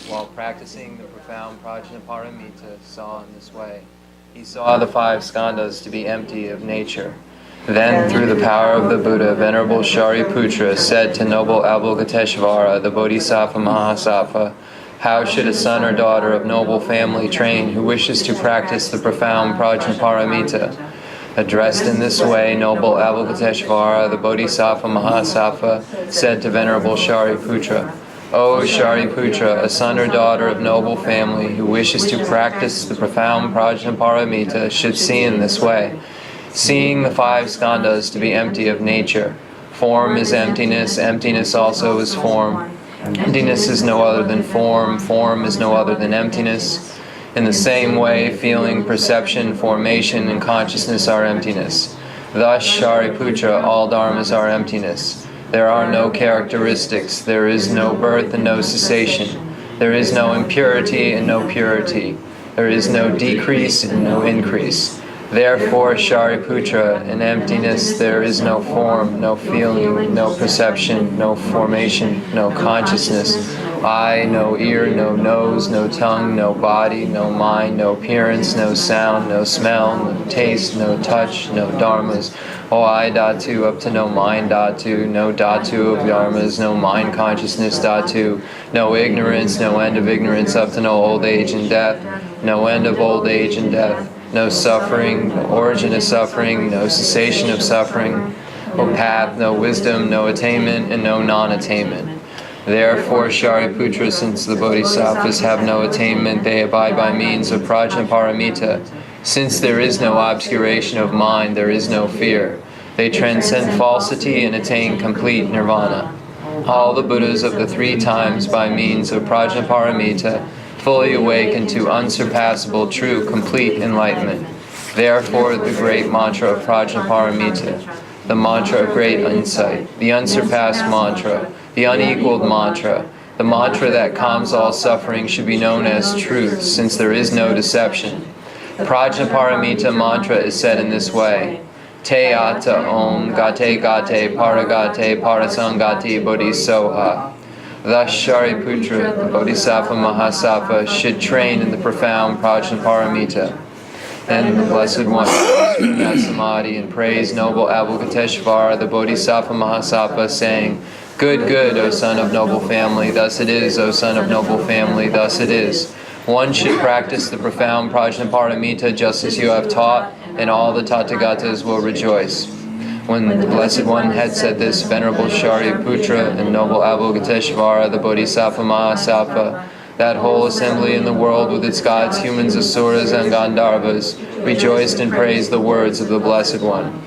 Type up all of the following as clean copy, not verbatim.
while practicing the profound Prajnaparamita, saw in this way. He saw the 5 skandhas to be empty of nature. Then, through the power of the Buddha, Venerable Shariputra said to noble Avalokiteshvara, the Bodhisattva Mahasattva, how should a son or daughter of noble family train who wishes to practice the profound Prajnaparamita? Addressed in this way, noble Avalokiteshvara, the Bodhisattva Mahasattva, said to Venerable Shariputra, O Shariputra, a son or daughter of noble family who wishes to practice the profound Prajnaparamita should see in this way. Seeing the 5 skandhas to be empty of nature. Form is emptiness, emptiness also is form. Emptiness is no other than form, form is no other than emptiness. In the same way, feeling, perception, formation, and consciousness are emptiness. Thus, Shariputra, all dharmas are emptiness. There are no characteristics, there is no birth and no cessation. There is no impurity and no purity. There is no decrease and no increase. Therefore, Shariputra, in emptiness there is no form, no feeling, no perception, no formation, no consciousness, eye, no ear, no nose, no tongue, no body, no mind, no appearance, no sound, no smell, no taste, no touch, no dharmas. O I dhatu up to no mind dhatu, no dhatu of dharmas, no mind consciousness dhatu, no ignorance, no end of ignorance up to no old age and death, no end of old age and death. No suffering, no origin of suffering, no cessation of suffering, no path, no wisdom, no attainment, and no non-attainment. Therefore, Shariputra, since the Bodhisattvas have no attainment, they abide by means of Prajnaparamita. Since there is no obscuration of mind, there is no fear. They transcend falsity and attain complete nirvana. All the Buddhas of the 3 times by means of Prajnaparamita fully awaken to unsurpassable, true, complete enlightenment. Therefore, the great mantra of Prajnaparamita, the mantra of great insight, the unsurpassed mantra, the unequaled mantra, the mantra that calms all suffering should be known as truth, since there is no deception. Prajnaparamita mantra is said in this way. Te ata om gate gate paragate parasangati bodhisoha. Thus Shariputra, the Bodhisattva Mahasattva, should train in the profound Prajnaparamita. Then the Blessed One from that samadhi and praise noble Avalokiteshvara, the Bodhisattva Mahasattva, saying, Good, good, O son of noble family, thus it is, O son of noble family, thus it is. One should practice the profound Prajnaparamita just as you have taught, and all the Tathagatas will rejoice. When the Blessed One had said this, Venerable Shariputra and noble Avalokiteshvara, the Bodhisattva Mahasattva, that whole assembly in the world with its gods, humans, asuras, and Gandharvas, rejoiced and praised the words of the Blessed One.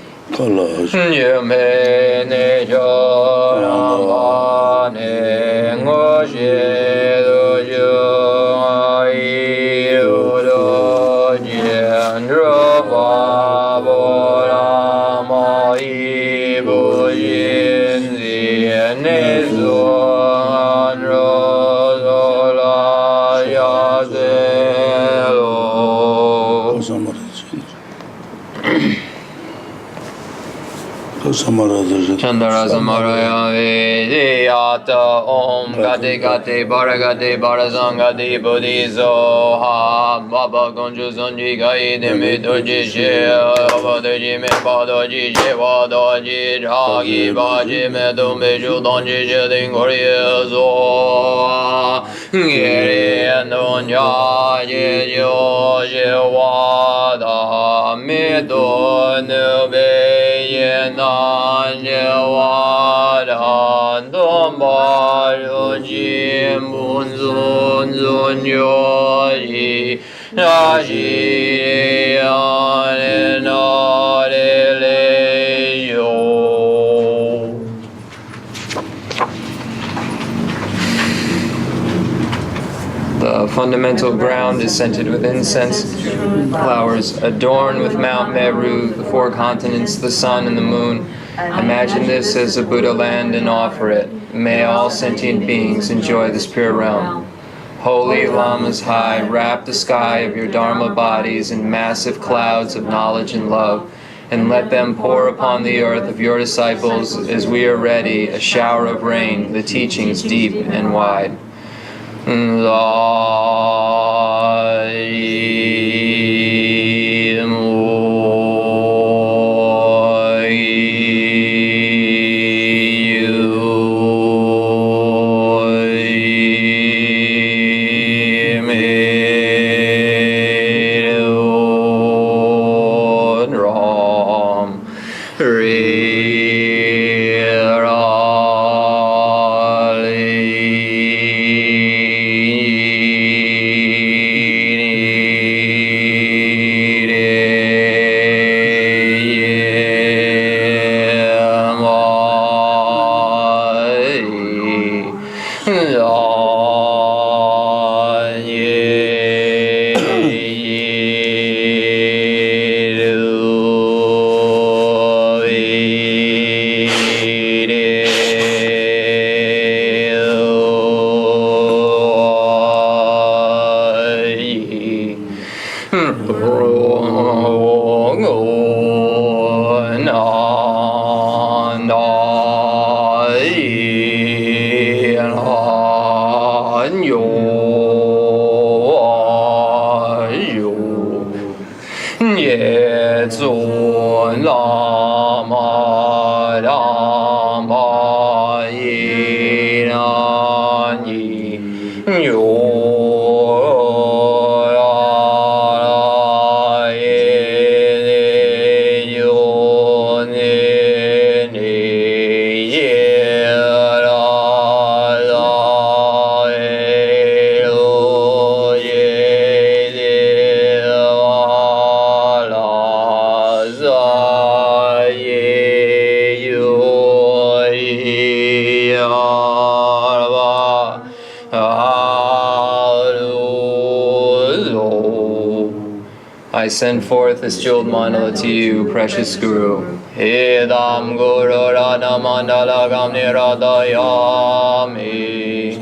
Chandara Samaraya Vediyata Om Gate Gate Baragate Barazangati Bodhisoha Baba Gonju Zonji Gai Demidoji She Avadoji Me Badoji She Vadoji Jagi Baji Me Dumbe Judonji Jedin Gori Zoha Giri Andonya Jejo Jewada Mido Nube Yenan Jewadan Dombaru Jimbun Zun Zun Yoji Raji The fundamental ground is scented with incense, flowers adorned with Mount Meru, the 4 continents, the sun and the moon. Imagine this as a Buddha land and offer it. May all sentient beings enjoy this pure realm. Holy Lamas high, wrap the sky of your Dharma bodies in massive clouds of knowledge and love, and let them pour upon the earth of your disciples as we are ready, a shower of rain, the teachings deep and wide. I send forth this jeweled mandala to you, precious Guru. Idam Guru Rana Mandala Gamniradayami.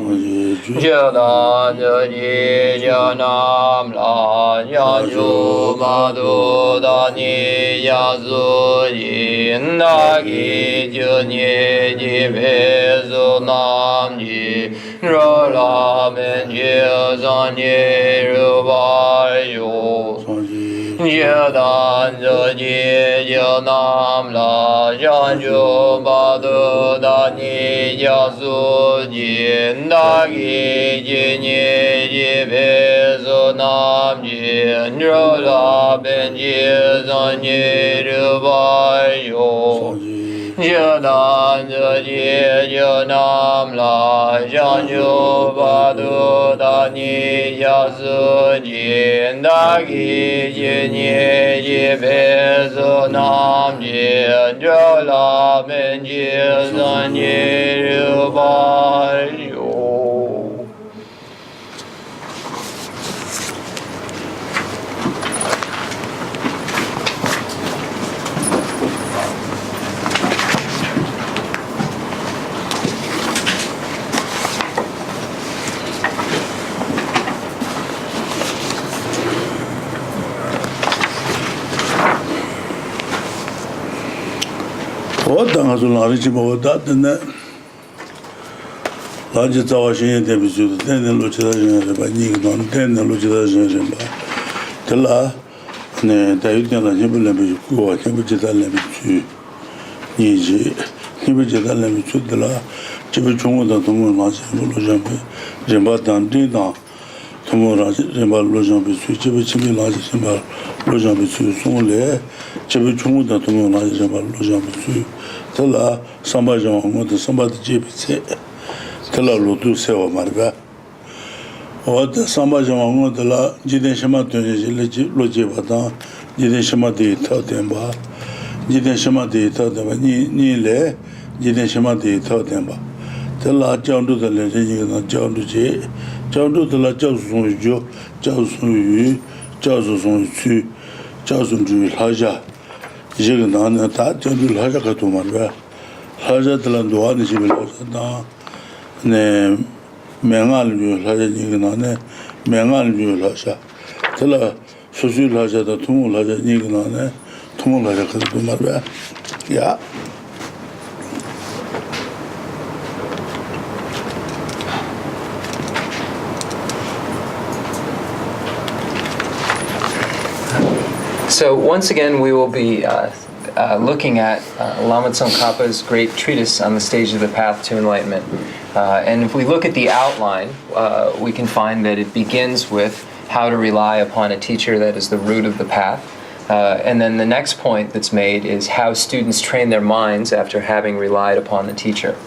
Jadan Jaji Janam La Yaju Madhu Dani Yazu Yindagi Junye Jibezu Namji Rola Benji Zanye Rubayo. Jadan Jaji Janam La Yaju Madhu Dani Yazu Yindagi Junye Jibezu Namji Rola Benji Zanye Rubayo. Jadan Jaji Janam La Janju Badu Dani Yasu Jindagi Jinye Jibezu Nam Jinjola Benji Zanye Rubayo. Oda Lari Chiboda, then large Tawashin episode, then the Luchida by Nignon, then the Luchida Zemba. Tella, Tayutan, Hibblebi, who are Hibbita Levitu, Niji, Hibbita Levitu, the La, Chibichungo, the Tumu, Lojampi, Jembatan Dina, Tumura, Jemba Lojampi, Chibi Large Simba, Lojampi, Sule, Chibichungo, the Tumu, Jemba Lojampi. Tela Sambajam, what somebody Jibit, Tela Lutu Seva Marga. What Sambajam, the La Jiden Shamatu, Lojibata, Jiden Shamati, Totemba, Jiden Shamati, Totema, Nile, Jiden Shamati, Totemba. Tela John to the legend, John to J, John to the La Josun Jo, Josun Yu, Josun Su, Josun Ju Haja. Jigan ta Jandul Hajaka to Marva, Hajatland, Jibil, ne Mengal Hajanigane, Mengal Hasha, Tella Susul Hajata Tumul Hajanigane, Tumul Hajaka to Marva. Yeah. So once again, we will be looking at Lama Tsongkhapa's great treatise on the stage of the path to enlightenment. And if we look at the outline, we can find that it begins with how to rely upon a teacher that is the root of the path. And then the next point that's made is how students train their minds after having relied upon the teacher.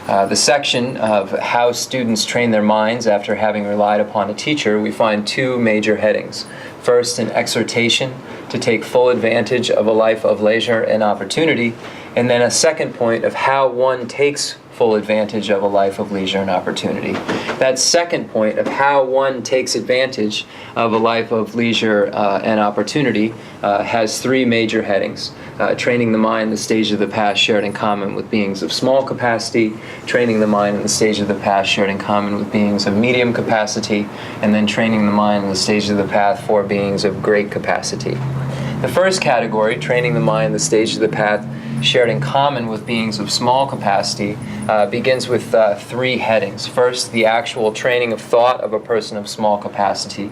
The section of how students train their minds after having relied upon a teacher, we find two major headings. First, an exhortation to take full advantage of a life of leisure and opportunity, and then a second point of how one takes full advantage of a life of leisure and opportunity. That second point of how one takes advantage of a life of leisure and opportunity has three major headings. Training the mind, the stage of the path shared in common with beings of small capacity, training the mind in the stage of the path shared in common with beings of medium capacity, and then training the mind in the stage of the path for beings of great capacity. The first category, training the mind, the stage of the path shared in common with beings of small capacity, begins with three headings. First, the actual training of thought of a person of small capacity.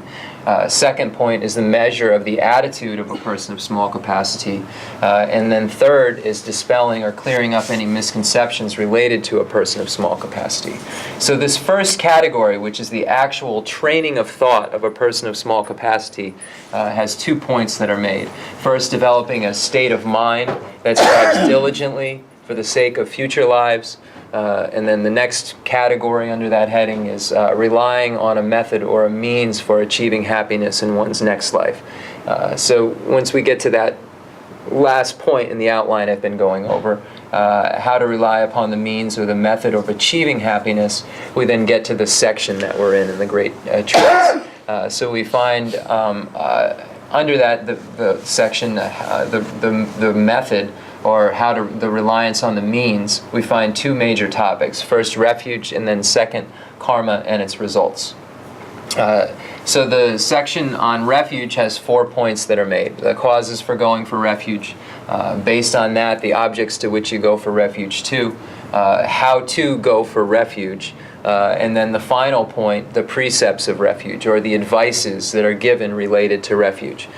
Second point is the measure of the attitude of a person of small capacity. And then third is dispelling or clearing up any misconceptions related to a person of small capacity. So this first category, which is the actual training of thought of a person of small capacity, has 2 points that are made. First, developing a state of mind that strives diligently for the sake of future lives. And then the next category under that heading is relying on a method or a means for achieving happiness in one's next life. So once we get to that last point in the outline I've been going over, how to rely upon the means or the method of achieving happiness, we then get to the section that we're in the great treatise. So we find under that the section, the method, or the reliance on the means, we find two major topics. First, refuge, and then second, karma and its results. So the section on refuge has 4 points that are made. The causes for going for refuge. Based on that, the objects to which you go for refuge to. How to go for refuge. And then the final point, the precepts of refuge, or the advices that are given related to refuge.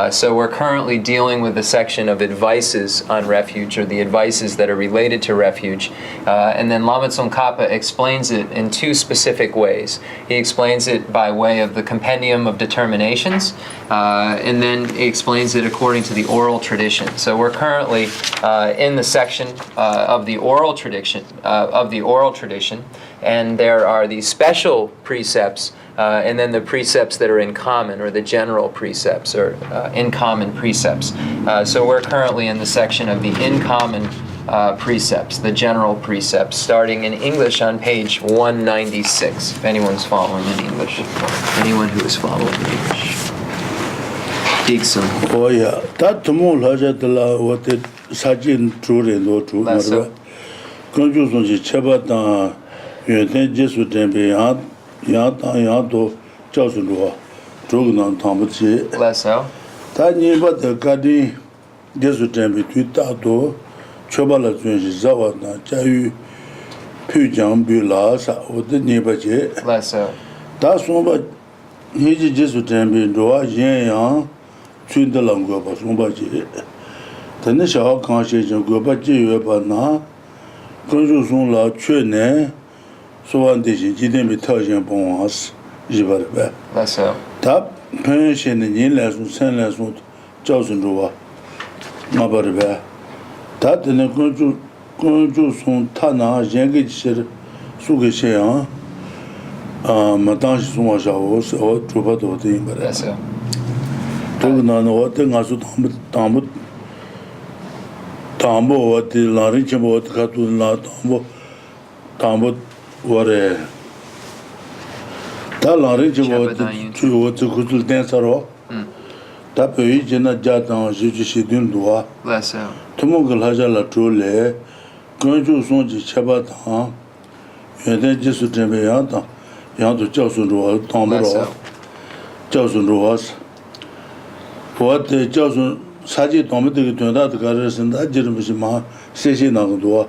So we're currently dealing with the section of advices on refuge, or the advices that are related to refuge. And then Lama Tsongkhapa explains it in two specific ways. He explains it by way of the compendium of determinations, and then he explains it according to the oral tradition. So we're currently in the section of the oral tradition, and there are these special precepts, and then the precepts that are in common, or the general precepts, or in common precepts. So we're currently in the section of the in common precepts, the general precepts, starting in English on page 196, if anyone's following in English. Anyone who is following in English. Dixon. Oh yeah, that tomorrow la what the sajin true no true. Conjusion cheba yue Jesu tempe ya do jiao sun luo zhou nan tang bu ji. Less so. Ta ni ba de ga di Jesu tempe tu da do cheba la zun ji zawa na jia yu pyu jiang bu la sa wo de ni ba ji. Less so. Ta song ba ni ji Jesu tempe do yin yang chun de lang go ba song ba ji. Ta ne xiao kan xie jing go ba ji yue ba na跟住从了去年说完的是今天被条件帮我是一百呗。那是。他朋友现在人来说，生来说，教训着我，我把的呗。他的那跟住从他那人给些输给些样，没当时从我小我主把多的吧的。那是。这个呢，我等我说当不我的老人家我看都那当不我的，他老人家我就我这个就点啥咯？他不以前那家长就是顿多，他们个他家来做来，跟就送去七八趟，原来就是这么样的，样子教训着我当不着，教训着我是，我的教训。사지 도면 되게 된다 그러는데 아직은 무슨 마 세세 나고도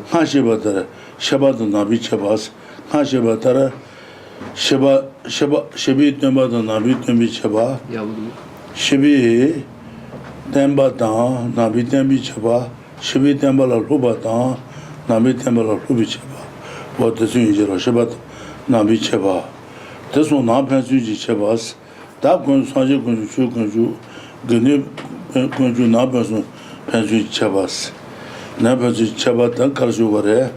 하시바다 샤바도 나비 쳐봐서 하시바다 샤비 때마다 나비 때문에 쳐봐 샤비 temba tang, nabi tembi cheba, shibi temba la luba tang, nabi temba la lubi cheba. What the swing is, Shibat nabi cheba. This one not pensuji chebas, that one Sanji Kunju, Gunu Kunju Nabasun pensuji chebas. Nabasu chebat and Karsuvare.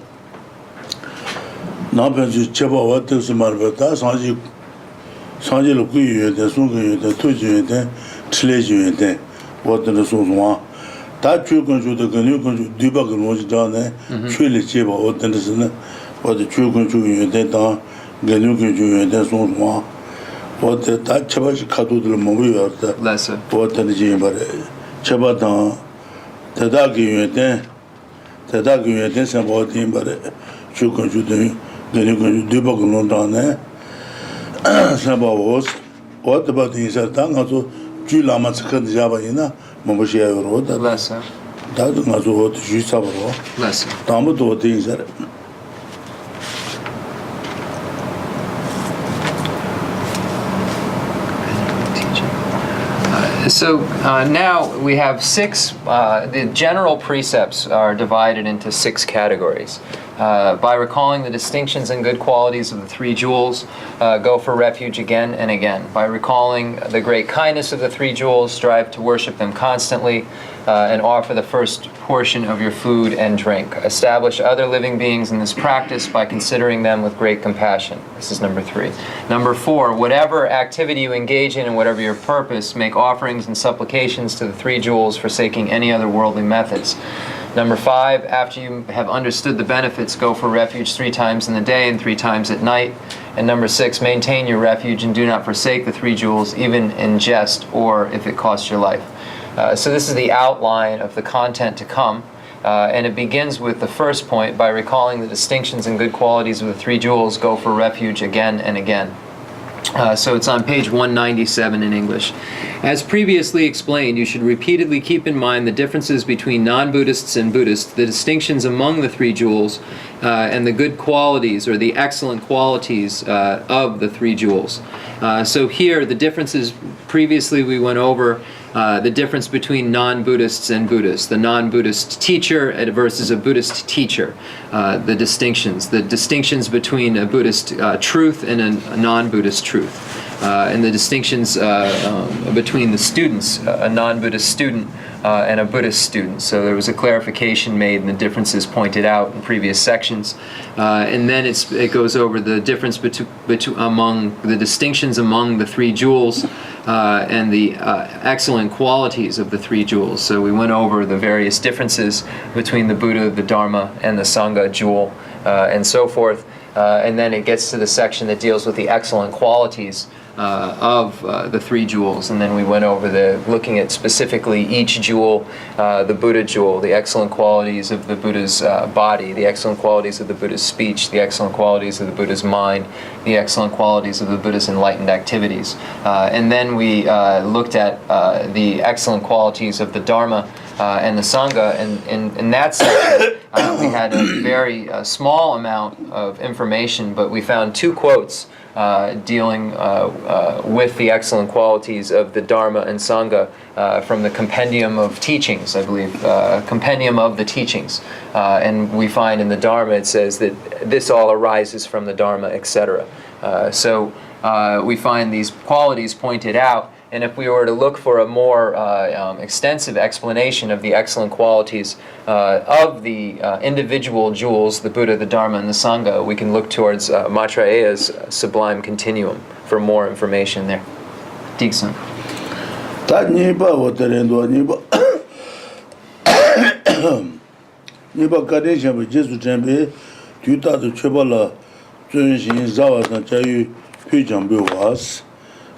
Nabasu cheba, what is the Marvata, Sanji Luku, the Sungu, the Tuju, the Tleju, what the Sunwa. That you control the Gunu Kunju, Dubak was down there, Chili Cheba, what the what the children do that Ganu Kunju, that's one. What the Tachabash Katu the movie or the lesser. What the Jimba Chabatan, Tadaki, Tadaki, that's about him, but Chukunju doing Ganu Kunju, Dubak down there. Samba was what about the Insatang also Lama second Javaina, Mamushia wrote that Lesser. That was what she saw. Lesser. Tamuto things that. So now we have six, the general precepts are divided into six categories. By recalling the distinctions and good qualities of the three jewels, go for refuge again and again. By recalling the great kindness of the three jewels, strive to worship them constantly and offer the first portion of your food and drink. Establish other living beings in this practice by considering them with great compassion. This is number 3. Number 4, whatever activity you engage in and whatever your purpose, make offerings and supplications to the three jewels, forsaking any other worldly methods. Number 5, after you have understood the benefits, go for refuge 3 times in the day and 3 times at night. And number 6, maintain your refuge and do not forsake the three jewels, even in jest or if it costs your life. So this is the outline of the content to come. And it begins with the first point, by recalling the distinctions and good qualities of the three jewels, go for refuge again and again. So it's on page 197 in English. As previously explained, you should repeatedly keep in mind the differences between non-Buddhists and Buddhists, the distinctions among the three jewels, and the good qualities or the excellent qualities of the three jewels. So here, the differences, previously we went over the difference between non-Buddhists and Buddhists, the non-Buddhist teacher versus a Buddhist teacher, the distinctions between a Buddhist truth and a non-Buddhist truth, and the distinctions between the students, a non-Buddhist student and a Buddhist student. So there was a clarification made and the differences pointed out in previous sections. And then it goes over the difference among the distinctions among the three jewels and the excellent qualities of the three jewels. So we went over the various differences between the Buddha, the Dharma, and the Sangha jewel, and so forth. And then it gets to the section that deals with the excellent qualities of the three jewels, and then we went over looking at specifically each jewel, the Buddha jewel, the excellent qualities of the Buddha's body, the excellent qualities of the Buddha's speech, the excellent qualities of the Buddha's mind, the excellent qualities of the Buddha's enlightened activities. And then we looked at the excellent qualities of the Dharma and the Sangha, and in that section we had a very small amount of information, but we found 2 quotes dealing with the excellent qualities of the Dharma and Sangha from the Compendium of Teachings, I believe, Compendium of the Teachings. And we find in the Dharma it says that this all arises from the Dharma, etc. So we find these qualities pointed out, and if we were to look for a more extensive explanation of the excellent qualities of the individual jewels, the Buddha, the Dharma, and the Sangha, we can look towards Maitreya's Sublime Continuum for more information there. Diksan. Ta nipa waterendo nipa nipa kadesha be Jesu tembe tuta de chebala zunxin zawa na chayu pyjambe was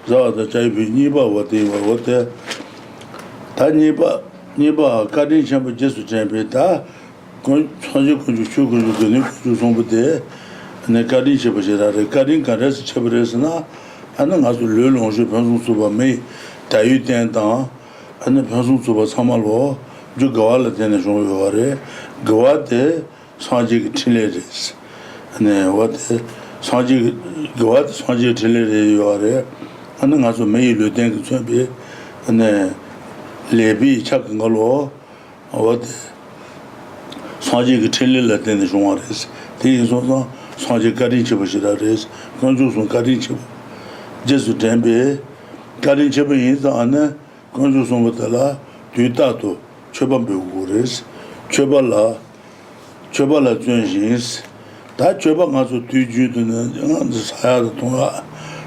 zawa da chayu nipa wate ta nipa kadesha be Jesu tembe ta kon chanje kunju chukunju gene kunju sombute ne kadesha be jara kadin kares chebresna ana ngasu lelong je pensu suba me tayu ten tan ana pensu suba samalo jo gawala ten jo yore gawate sanji tileres ane what sanji gawate sanji tileres yore ana ngasu me le ten chebe ane lebi chakangalo what Sanji Tellila then the Juaris. These also Sanji Karinchibashiraris, Conjus on Karinchib. Jesu Tembe, Karinchib is the Anna, Conjus on Vatala, Duitato, Chebamburis, Chebala Junjins, that Chebangazu Tuju and the Sayad Tonga,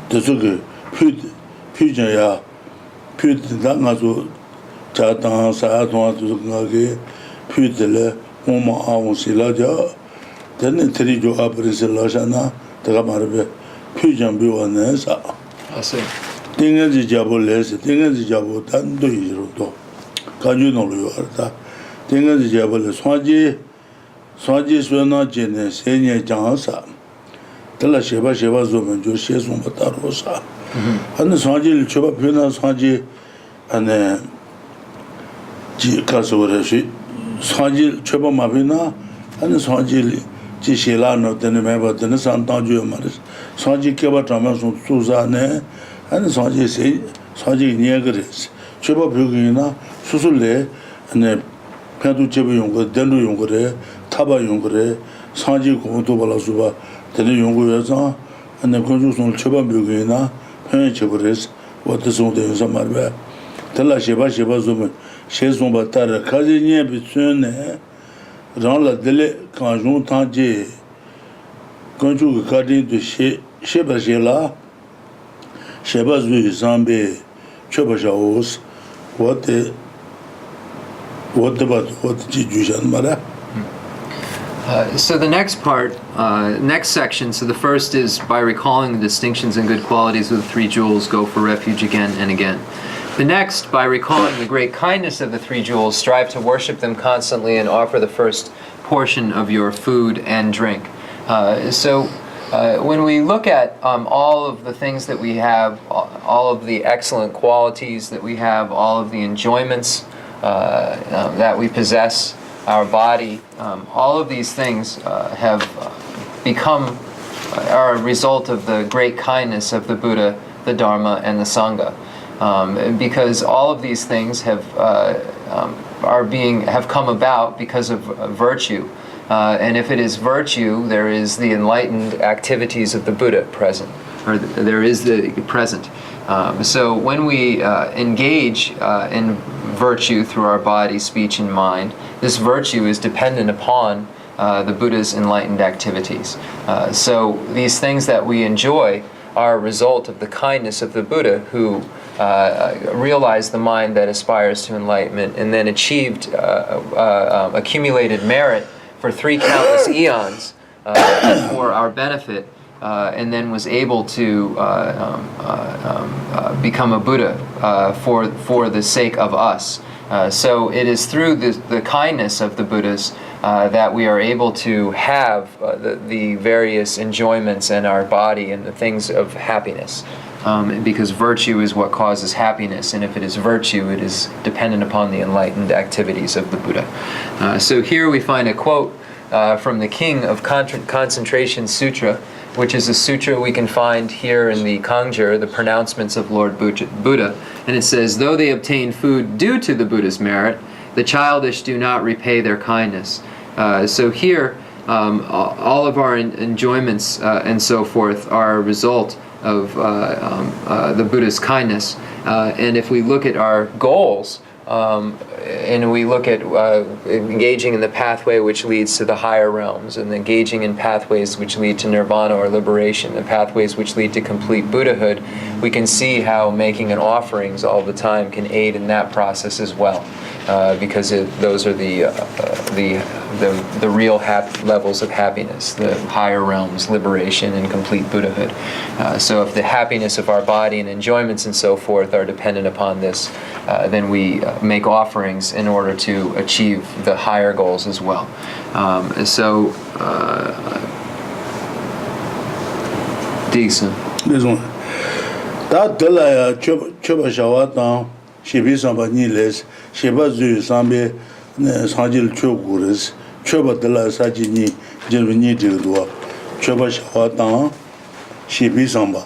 the Zugu, Pujaya, Dangazu, Chatan, Sayadon to Zugagi, Putele. Uma Silaja, then the Trijo Abrisilajana, the Gamarbe, Pujan Buanesa. I see. Things the Jaboles, things the Jabo, Tando Iroto. Can you know you are that? Things the Jaboles, Swaji Swena Jene, Senya Jansa. Tell a Sheba Zoman, Joshes Matarosa. And the Swaji Choba Puna Swaji and Kasurashi. Sanji Cheba Mabina and Sanji Geshe Lharampa then remember the Santanju Maris, Sanji Keba Tramasun Suzane, and Sanji Negres, Cheba Pugina, Susule, and the Pentu Cheba Yunga, Denu Yungre, Taba Yungre, Sanji Kumutubala Suba, then the Yunguza, and the Conjuson Cheba Pugina, Pen Chebres, what the Sunday in Samarbe. Tell us Sheba Zuman. Chez son bâtard, casinier bitune, dans la délai, quand j'entendais, quand tu regardes de chez Bajela, chez Bazu Zambe, Chobajaos, what did you do, Mara? So the next part, next section, so the first is by recalling the distinctions and good qualities of the three jewels, go for refuge again and again. The next, by recalling the great kindness of the three jewels, strive to worship them constantly and offer the first portion of your food and drink. So when we look at all of the things that we have, all of the excellent qualities that we have, all of the enjoyments that we possess, our body, all of these things have become, are a result of the great kindness of the Buddha, the Dharma, and the Sangha. Because all of these things have come about because of virtue, and if it is virtue, there is the enlightened activities of the Buddha present, or there is the present. So when we engage in virtue through our body, speech, and mind, this virtue is dependent upon the Buddha's enlightened activities. So these things that we enjoy are a result of the kindness of the Buddha, who realized the mind that aspires to enlightenment and then achieved accumulated merit for 3 countless eons for our benefit, and then was able to become a Buddha for the sake of us. So it is through the kindness of the Buddhas that we are able to have the various enjoyments in our body and the things of happiness. Because virtue is what causes happiness, and if it is virtue, it is dependent upon the enlightened activities of the Buddha. So here we find a quote from the King of Concentration Sutra, which is a sutra we can find here in the Kangjur, the pronouncements of Lord Buddha. And it says, though they obtain food due to the Buddha's merit, the childish do not repay their kindness. So here, all of our enjoyments and so forth are a result of the Buddha's kindness. And if we look at our goals, and we look at engaging in the pathway which leads to the higher realms, and engaging in pathways which lead to nirvana or liberation, the pathways which lead to complete Buddhahood, we can see how making an offerings all the time can aid in that process as well, because those are the real levels of happiness, the higher realms, liberation, and complete Buddhahood. So if the happiness of our body and enjoyments and so forth are dependent upon this, then we make offerings in order to achieve the higher goals as well. Decent. This one. That Dalai Choba Shawatan, Shibi Samba Niles, Shiba Zu Sambe, Sanjil Chokuris, Choba Dalai Sajini, Jelvini Dua, Choba Shawatan, Shibi Samba.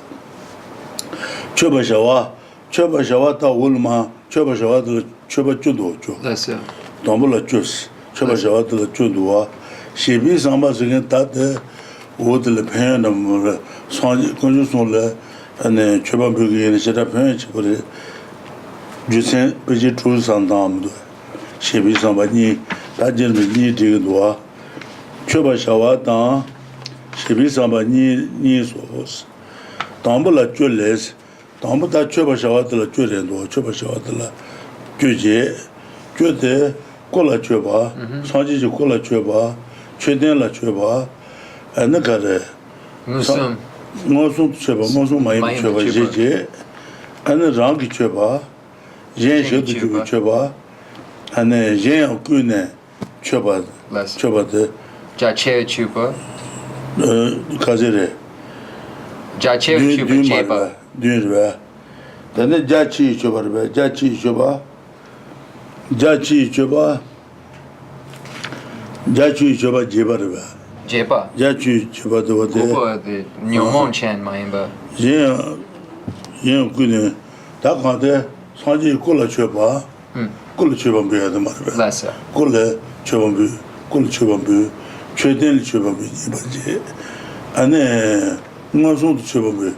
Choba Shawata Ulma, Choba Shawata choba chudo cho. That's it. Dombula chus, choba shawatla chudua. Shebi samba singen tate wotele pen and Sanji Conjusole and choba bugi and sheta pen chipore. Jusen Piji True Sandam. Shebi samba ni Tajin ni digdua. Choba shawata. Shebi samba ni sos. Dombula chules. Dombuta choba shawatla churendo, choba shawatla chuje, chute, kola choba, sanji kola choba, chuden la choba, and the gare. Musum. Mosum choba, mosum mai choba, jeje, and the rangi choba, jen shodu choba, and the jen okune choba, choba de. Jache chupa. Kazere. Jache chupa cheba. Dünre. Then Jachi Choba, Jachi Choba, Jachi Choba, Jachi Choba Jebarba. Jeba. Jachi Choba the Nyomon Chen Maimba. Yen Gune, Takante, Sanji Kula Choba, Kula Choba the Marba. Lesser. Kula Chobambu, Kula Chobambu, Chedel Chobambu, and then Noson Chobambu.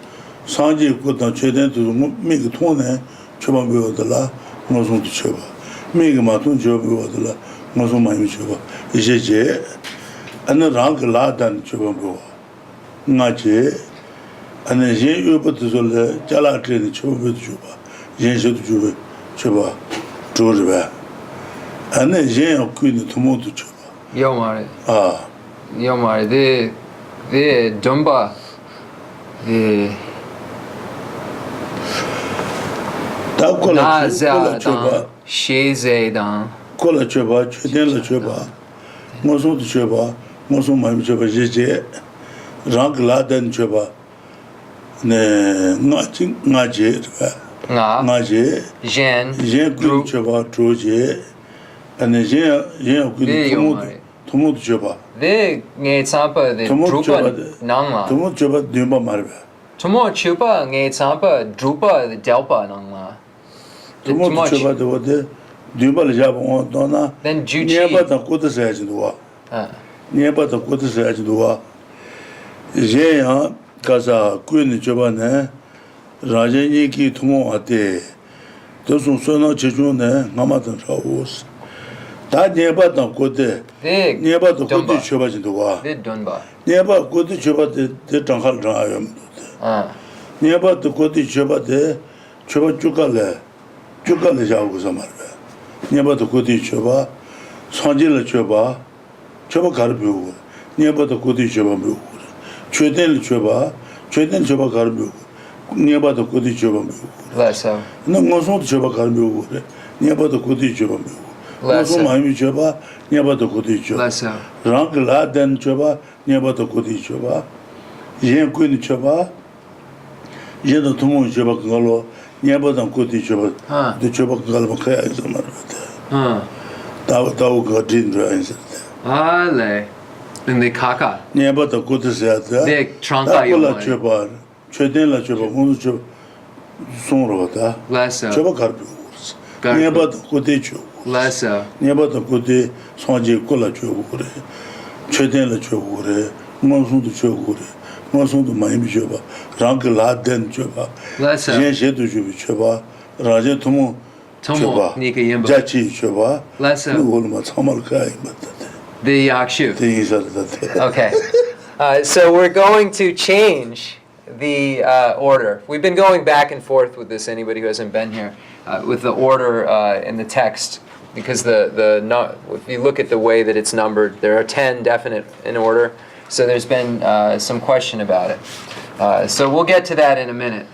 Sanji Kutan Cheden to make a tone, Chobabu de la, Noson to Choba. Make a matun Chobu de la, Noson Mami Choba. Jeje, and the rank la than Chobabu. Nache, and then Jen Upatuzole, Jala train Chobu Juba, Jen Shotu Choba, Jorba. And then Jen of Queen Tomoto Choba. Yomari. Ah. Yomari, the Dumba, the. Na za dan, she ze dan. Kola choba, chuden la choba, mosun choba, mosun mai choba jeje, rank la den choba, ne ngaje, ngaje, Jen, kun choba, troje, and jen tumut choba. The ngay sampa the drupa nangla. Tumut choba dumba marbe. Tumo chupa ngay sampa drupa the delpa nangla. Tumut choba de wode. Then Juchi. Never the good says do. Never the good says do. Jaya Kaza Queen Jobane Rajani ki Tumo ate. Those who saw no Chijune, Namatan House. That never the good, never the good Chobas do. Never good Choba de Tanghal Rayam. Never the good Choba de Choba Chukale, Chukale Jagusamar. Never the good choba, Sanjila choba, choba carbu, never the good choba, Chuden choba, Chuden choba carbu, never the good choba. No moson choba carbu, never the good choba. Moson Mami choba, never the good choba. Rank lad then choba, never the good choba. Yen queen choba, Yen the Tumo choba galo. Never the good choba, the choba galmaka is a matter. Tau got in the answer. In the kaka. Never the good said that. The tranka choba, Chedela choba, Muncho Sonrota, choba carpus. Never the good cho. Never the good Sanji Kola chobure, Chedela chobure, Monson to chobure, Monson to Miami choba, rank lad den choba, Jen Shetu choba, Raja Tomo. Jachi choba. The yakshu. Okay. So we're going to change the order. We've been going back and forth with this, anybody who hasn't been here, with the order in the text, because if you look at the way that it's numbered, there are 10 definite in order, so there's been some question about it. So we'll get to that in a minute.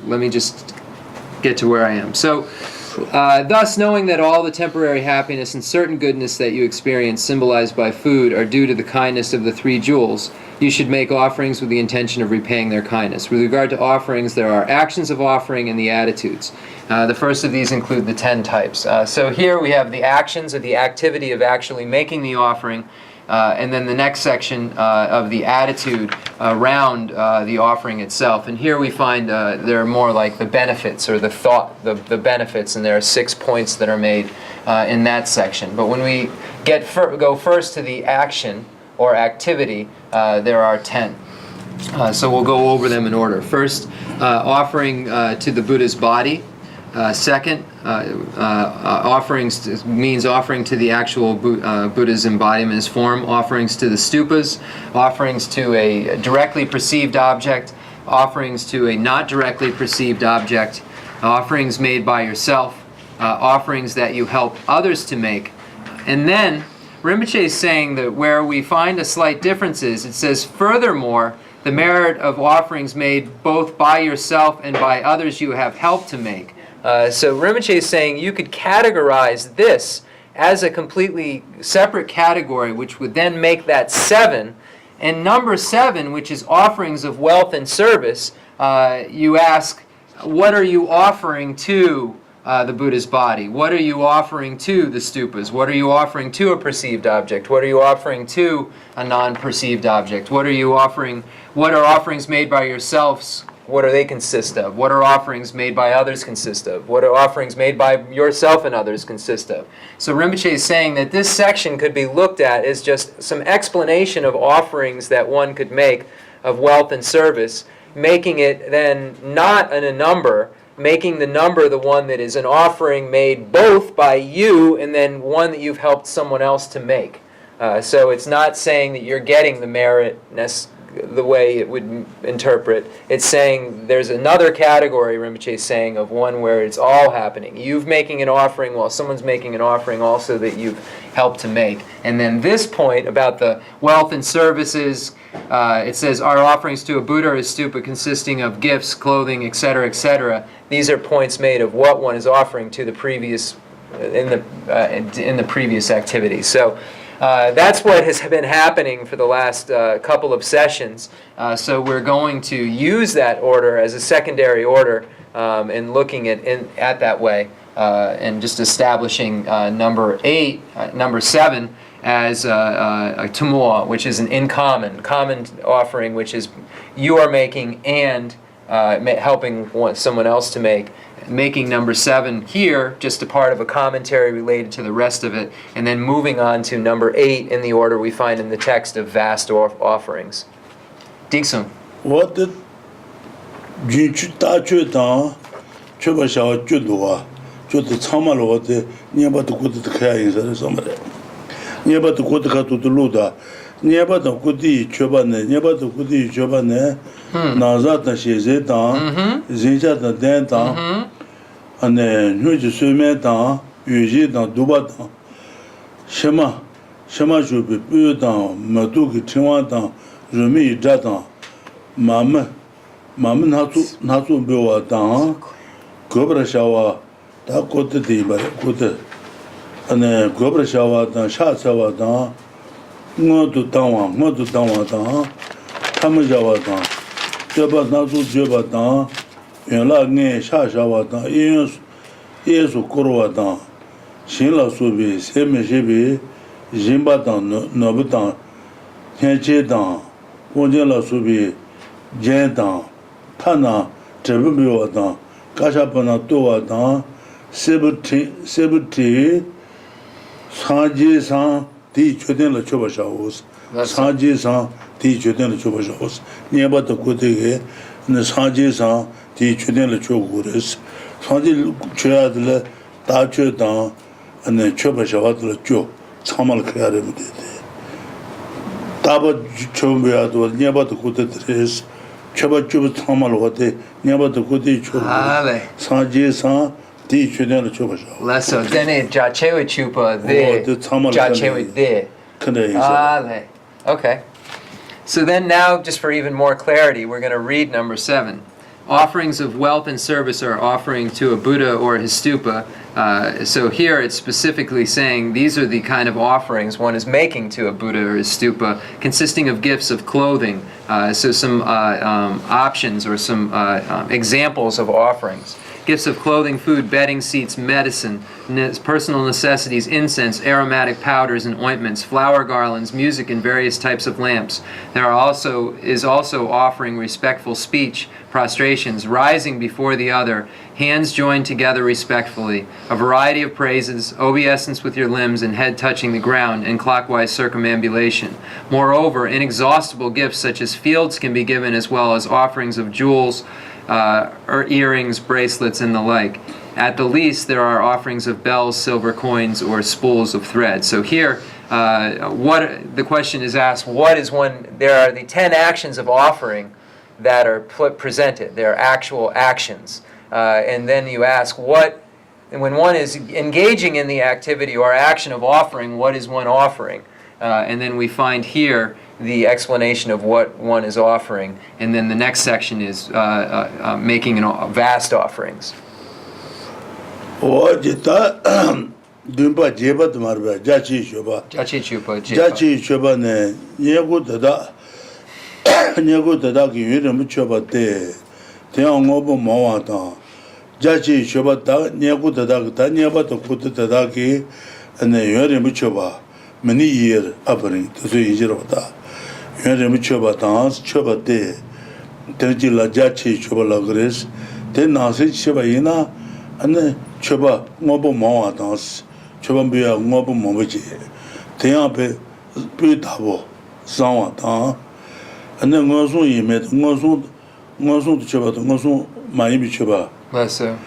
Let me just get to where I am. So, thus, knowing that all the temporary happiness and certain goodness that you experience, symbolized by food, are due to the kindness of the three jewels, you should make offerings with the intention of repaying their kindness. With regard to offerings, there are actions of offering and the attitudes. The first of these include the 10 types. So here we have the actions of the activity of actually making the offering, and then the next section of the attitude around the offering itself. And here we find there are more like the benefits or the thought, the benefits, and there are 6 points that are made in that section. But when we go first to the action or activity, there are 10. So we'll go over them in order. First, offering to the Buddha's body. Second, offerings means offering to the actual Buddha's embodiment, his form. Offerings to the stupas. Offerings to a directly perceived object. Offerings to a not directly perceived object. Offerings made by yourself. Offerings that you help others to make. And then, Rinpoche is saying that where we find a slight difference is, it says, furthermore, the merit of offerings made both by yourself and by others you have helped to make. So Rinpoche is saying you could categorize this as a completely separate category, which would then make that 7. And number 7, which is offerings of wealth and service, you ask, what are you offering to the Buddha's body? What are you offering to the stupas? What are you offering to a perceived object? What are you offering to a non-perceived object? What are you offering? What are offerings made by yourselves? What do they consist of? What are offerings made by others consist of? What are offerings made by yourself and others consist of? So Rinpoche is saying that this section could be looked at as just some explanation of offerings that one could make of wealth and service, making it then not in a number, making the number the one that is an offering made both by you and then one that you've helped someone else to make. So it's not saying that you're getting the merit the way it would interpret. It's saying there's another category, Rinpoche is saying, of one where it's all happening. You've making an offering while someone's making an offering also that you've helped to make. And then this point about the wealth and services, it says, our offerings to a Buddha or a stupa consisting of gifts, clothing, etc., etc. These are points made of what one is offering to the previous, in the previous activity. So that's what has been happening for the last couple of sessions. So we're going to use that order as a secondary order and looking at that way and just establishing number 7 as a tumua, which is an common offering, which is you are making and helping someone else to make. Making number 7 here just a part of a commentary related to the rest of it, and then moving on to number 8 in the order we find in the text of vast offerings. Diksum. What did Jinchu Tachu Tang, Chubashaw Judua, Jud the Tamal, what the nearby to go to the Kayan, somebody. Nearby to go to the Luda, nearby the Kudi, Chubane, nearby the Kudi, Chubane, Nazata Shezetan, Zinjata Dentan, and then Nuji Sumetan, Ujitan, Dubatan, Shema should be Budan, Maduki Tiwatan, Rumi Jatan, Mama Natu Buatan, Gobra Shawa, Dakota Diba, Kuta, and then Gobra Shawa, Shatsawa, Motu Tawa, Tamajawa, Jabba Natu Jabatan, Yala Ne Shashawatan, Yesu Kurwatan, Shinla Subi, Semishibi, Jimbatan, Nobatan, Henchetan, Ponjela Subi, Jentan, Tana, Trebubiwatan, Kashapana Tuatan, Sebuti, Sanji San, Di Chudin La Chubashaus, Sanji San, Di Chudin La Chubashaus, nearby the Kutige, and the Sanji San, Di Chudin La Chuguris, Sanji Chuyadla, Tachudan, and the Chubashavat La Chu, Samal Karim. Taba Chumbiad was nearby the Kutis, Chaba Chub Tamal, nearby the Kuti Chub, Sanji San. Less so. Then it Jachewe Chupa there. Jachewe there. Okay. So then now, just for even more clarity, we're going to read number 7. Offerings of wealth and service are offering to a Buddha or his stupa. So here it's specifically saying these are the kind of offerings one is making to a Buddha or his stupa, consisting of gifts of clothing, So some options or some examples of offerings. Gifts of clothing, food, bedding, seats, medicine, personal necessities, incense, aromatic powders and ointments, flower garlands, music, and various types of lamps. There is also offering respectful speech, prostrations, rising before the other, hands joined together respectfully, a variety of praises, obeisance with your limbs and head touching the ground, and clockwise circumambulation. Moreover, inexhaustible gifts such as fields can be given, as well as offerings of jewels, or earrings, bracelets, and the like. At the least, there are offerings of bells, silver coins, or spools of thread. So here, what the question is asked: what is one? There are the 10 actions of offering that are presented. They are actual actions, and then you ask what. And when one is engaging in the activity or action of offering, what is one offering? And then we find here the explanation of what one is offering, and then the next section is making vast offerings. many years offering to see Jirota. You choba dance, choba de, Terjila Jachi, choba lagres, then Nasi Chibaina, and then choba mobo moa dance, chobambia mobo mobaji, Teape Putabo, Sawa dan, and then Mosu you met Mosu to choba, Mosu Maibi choba. Bless you.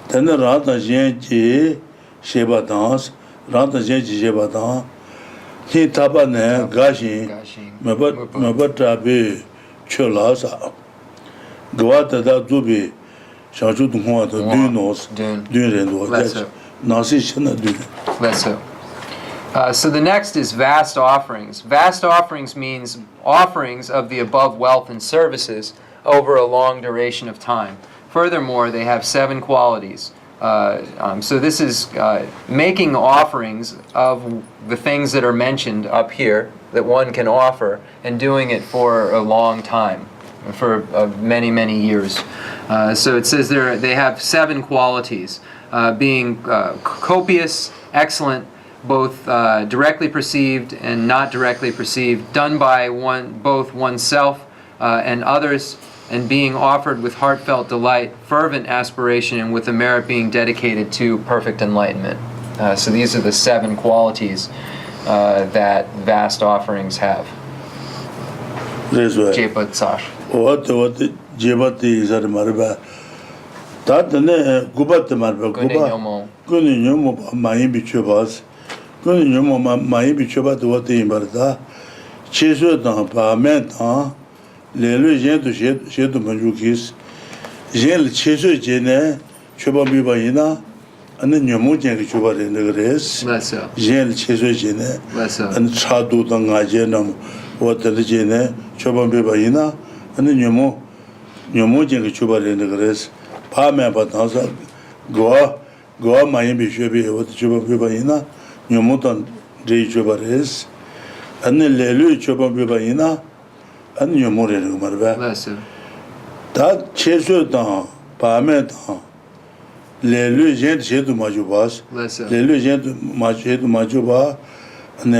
Then the Rata Jenji, Sheba dance, Rata Jenji Sheba dance. He tabane gashi mabatrabe cholasa gwata da dubi shaju dungwa da dunos dunrendo nasi chana dun. So the next is vast offerings. Vast offerings means offerings of the above wealth and services over a long duration of time. Furthermore, they have 7 qualities. So this is making offerings of the things that are mentioned up here that one can offer, and doing it for a long time, for many, many years. So it says they have 7 qualities, being copious, excellent, both directly perceived and not directly perceived, done by both oneself and others, and being offered with heartfelt delight, fervent aspiration, and with the merit being dedicated to perfect enlightenment. So these are the 7 qualities that vast offerings have. Jepa tsar. What jebati is at Marba. Tatane Gubat Marba Guba. Guninyomo Maibi Chubas. Guninyomo Maibi Chubat, what the Imbarda. Chesu Tampa Menta. Les gens de chez de Manjukis, j'ai le Chesu Jene, Chobabibaina, and then your Mujan Chuba in the Grace, j'ai le Chesu Jene, and Chadu Dangajenam, what the Jene, Chobabibaina, and then your Mujan Chuba in the Grace, Pama Batanza, Goa, Miami Shubi, what Chobabibaina, your Mutan de Chubares, and then Lelu Chobabibaina. And you more than Marva. That Chesu down, Pame down, Le Lugent Shedu Majubas, Le Lugent Majuba, and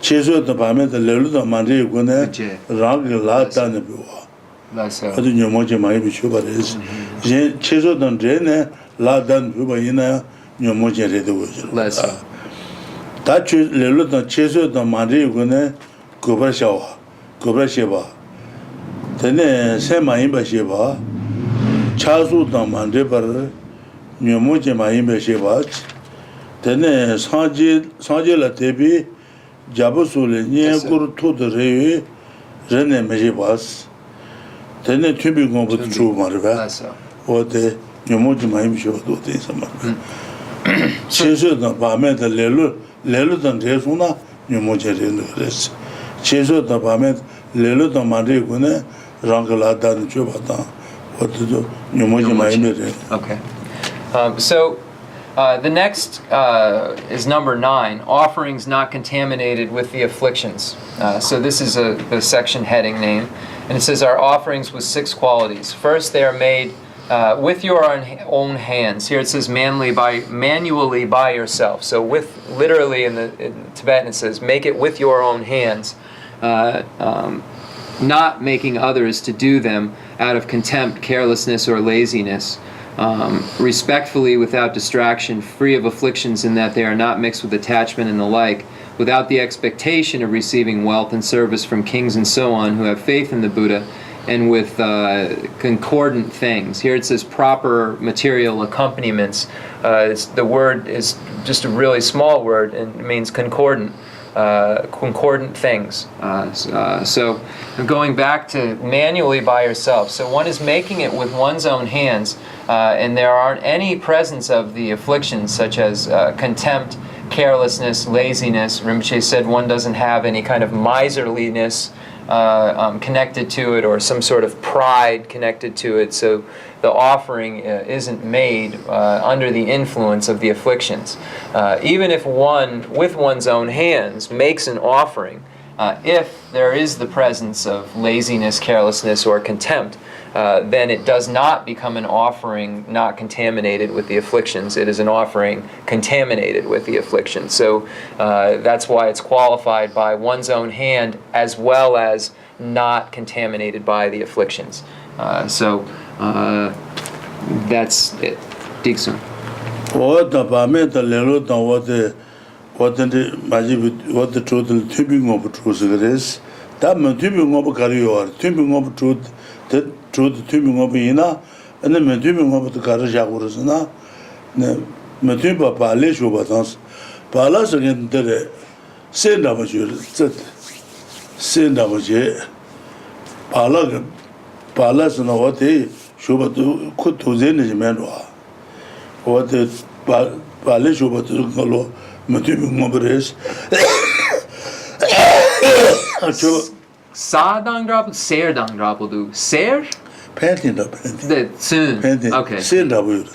Chesu the Pame, the Lelu Mandi Gune, Rang Latan Bua. I don't know much my Bishuba is. Chesu don Drene, Ladan Bubaina, your Moja Redu. That Lelu Chesu the Mandi Gune, Gubashawa. Cobra Sheba. Then Sema Imba Sheba, Chazu Damandepar, Numuja Maimba Sheba, then Sanji Latebi, Jabusule, Niakur to the Revi, Rene Mejibas, then the Tubicom with True Marva, or the Numuja Maim Sheba do things. Chesu the Parment, the Lelu and Resuna, Numuja in the rest. Chesu the Parment. Lelu the Marigune, Rangalada and Chubata. What to do? You Okay. So The next is number 9, offerings not contaminated with the afflictions. So this is the section heading name. And it says, our offerings with 6 qualities. First, they are made with your own hands. Here it says manually by yourself. So with, literally in Tibetan it says, make it with your own hands. Not making others to do them out of contempt, carelessness, or laziness. Respectfully, without distraction, free of afflictions in that they are not mixed with attachment and the like, without the expectation of receiving wealth and service from kings and so on who have faith in the Buddha, and with concordant things. Here it says proper material accompaniments. The word is just a really small word and it means concordant. Concordant things. So going back to manually by yourself. So one is making it with one's own hands, and there aren't any presence of the afflictions such as contempt, carelessness, laziness. Rinpoche said one doesn't have any kind of miserliness connected to it or some sort of pride connected to it. So the offering isn't made under the influence of the afflictions. Even if one, with one's own hands, makes an offering, if there is the presence of laziness, carelessness, or contempt, then it does not become an offering not contaminated with the afflictions. It is an offering contaminated with the afflictions. So that's why it's qualified by one's own hand as well as not contaminated by the afflictions. That's it. Dixon. What the truth tipping of truth is that tipping of career, tipping of truth, the truth tipping of ina, and then tipping of the Karajagurusana, Matiba Palish Obatans, Palas again the send of send of Palas and what they should could to Zenis Manua. What the Palish Obatolo, Matiba Mobres. Sadang drop, ser dang drop will do. Ser? Panting up. The soon. Panting. Okay. Say W.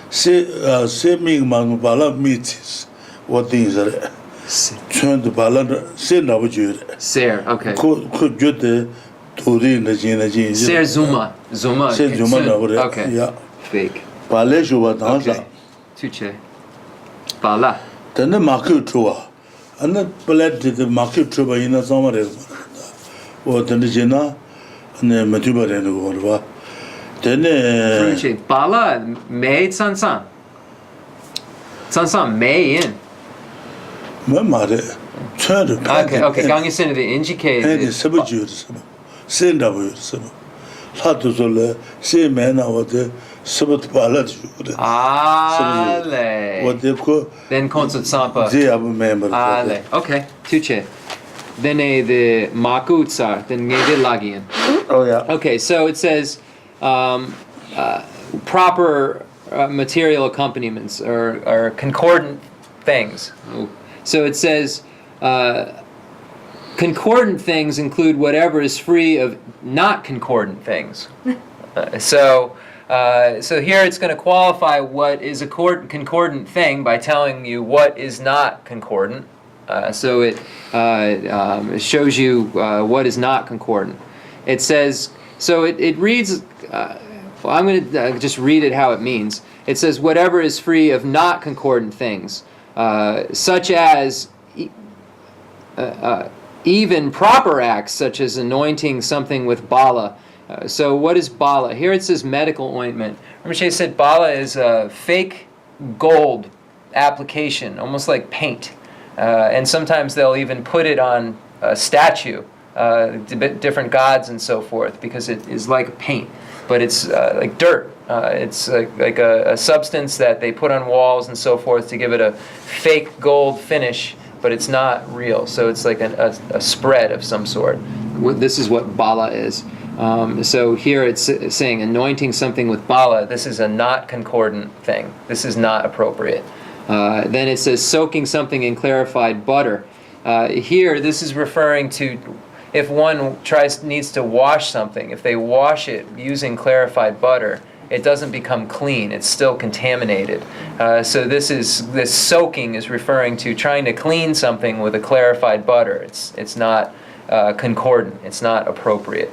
Say Ming Man Bala meets what things are. Turn the Bala, say W. Ser, okay. Could you the Turi in the Gina Gene? Ser Zuma. Zuma. Say Zuma. Okay. Yeah. Fake. Palejo was Okay. Tuche. Bala. Then the market tour. And the ballet did the market trouble in a summer. Or then the Jena and the Matuba and the Gorva. Then Tuche. Bala made Sansan. Sansan may in. Mamma turned to Okay. Gang is in the indicate. and the subject. Send away. Hatuzole, say man out the Sabbath Ballad. What they call Then concert sampa. they have a member. Okay. Tuche. Then the Makutsa. Then Nede Lagian. Oh, yeah. Okay, so it says proper material accompaniments or Concordant things. so it says concordant things include whatever is free of not concordant things. So here it's going to qualify what is a concordant thing by telling you what is not concordant. So it shows you what is not concordant. It says, so it reads, I'm going to just read it how it means. It says, whatever is free of not concordant things, such as even proper acts, such as anointing something with bala. So what is bala? Here it says medical ointment. Rinpoche said bala is a fake gold application, almost like paint. And sometimes they'll even put it on a statue, different gods and so forth, because it is like paint, but it's like dirt. It's like a substance that they put on walls and so forth to give it a fake gold finish, but it's not real. So it's like a spread of some sort. This is what bala is. So here it's saying anointing something with bala. This is a not concordant thing. This is not appropriate. Then it says soaking something in clarified butter. Here, this is referring to if one needs to wash something. If they wash it using clarified butter, it doesn't become clean. It's still contaminated. So this soaking is referring to trying to clean something with a clarified butter. It's not concordant. It's not appropriate.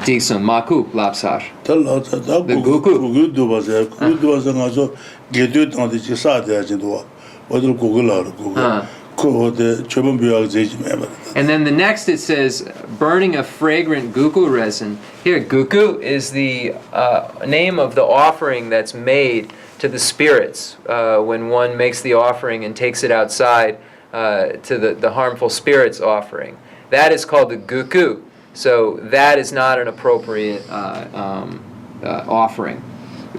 Dixon, Maku, Lapsar. The Gugu do was a good was also get it on the Chisada as it was. What do Google or Google? The member. And then the next it says burning a fragrant guku resin. Here, guku is the name of the offering that's made to the spirits when one makes the offering and takes it outside to the harmful spirits offering. That is called the guku. So that is not an appropriate offering.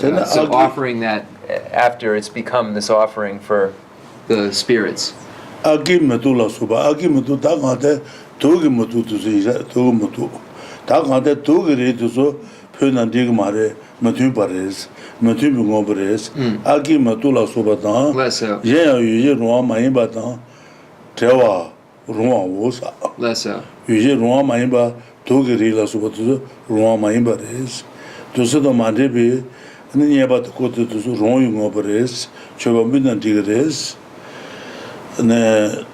So offering that after it's become this offering for the spirits. Agimatula Suba, Agimutu, Dagate, Togimutu to see Togimutu. Dagate, Togiri to so, Punandigmare, Matubares, Matubumobres, Agimatula Subatan, Yen Rua Maibatan, Tewa, Rua Wosa. Lesser. Uji Rua Maiba, Togiri La Subatu, Rua Maibares, to set the Mandebi, and then about the quarter to Royum Operes, Chobambinan Tigres. Ne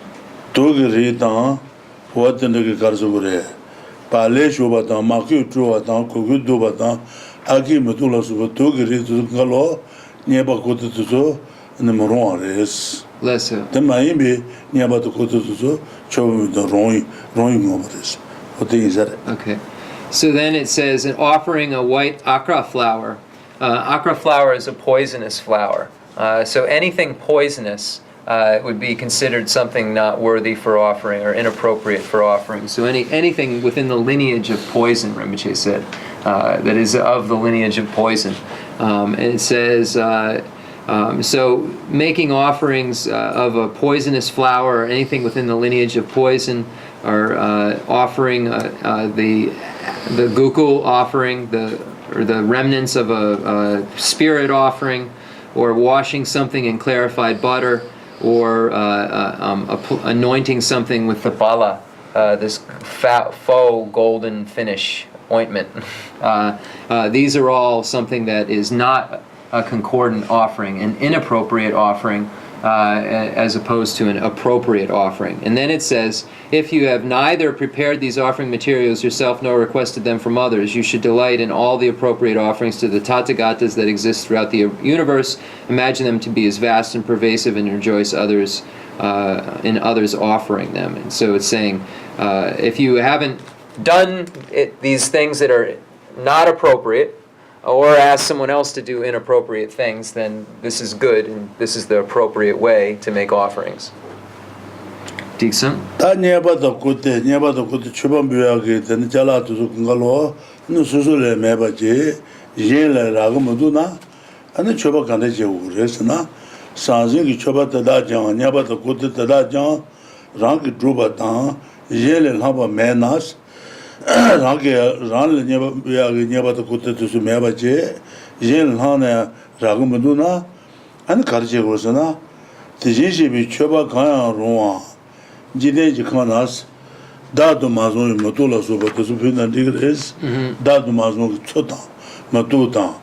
togri ta what the Karzure Pale Shobata, Maki Truata, Kogudu Bata, Aki Metula Suba Togri to Galo, Nieba Kotuzo, and the Moronres. Lesser. The Maimbi, Nieba to Kotuzo, Chobam the Roing Operes. What is that? Okay. So then it says an offering a white akra flower. Akra flower is a poisonous flower. So anything poisonous would be considered something not worthy for offering or inappropriate for offering. So anything within the lineage of poison, Rinpoche said, that is of the lineage of poison. And it says, so making offerings of a poisonous flower or anything within the lineage of poison, or offering the gukul offering, or the remnants of a spirit offering, or washing something in clarified butter, or anointing something with the bala, this faux golden finish ointment. These are all something that is not a concordant offering, an inappropriate offering, as opposed to an appropriate offering. And then it says, if you have neither prepared these offering materials yourself nor requested them from others, you should delight in all the appropriate offerings to the Tathagatas that exist throughout the universe, imagine them to be as vast and pervasive, and rejoice in others offering them. And so it's saying, if you haven't done these things that are not appropriate, or ask someone else to do inappropriate things, then this is good, and this is the appropriate way to make offerings. Dixon? Ta nyeba da kote chubam biya ten jala tu ngalo no susule meba je yele raga muduna ane chuba kande je ures na sanjin ki chuba ta da jang nyeba da kote ta da jang rang ki druba ta yele lhaba menas rang nyeba da kote tu su meba je yele lhane raga muduna ane karje ures na tijin bi chuba kaya ruwa Jide Jikanas, Dadu Mazon, Matula Suba, the Supina Digres, Dadu Mazon, Chota, Matuta,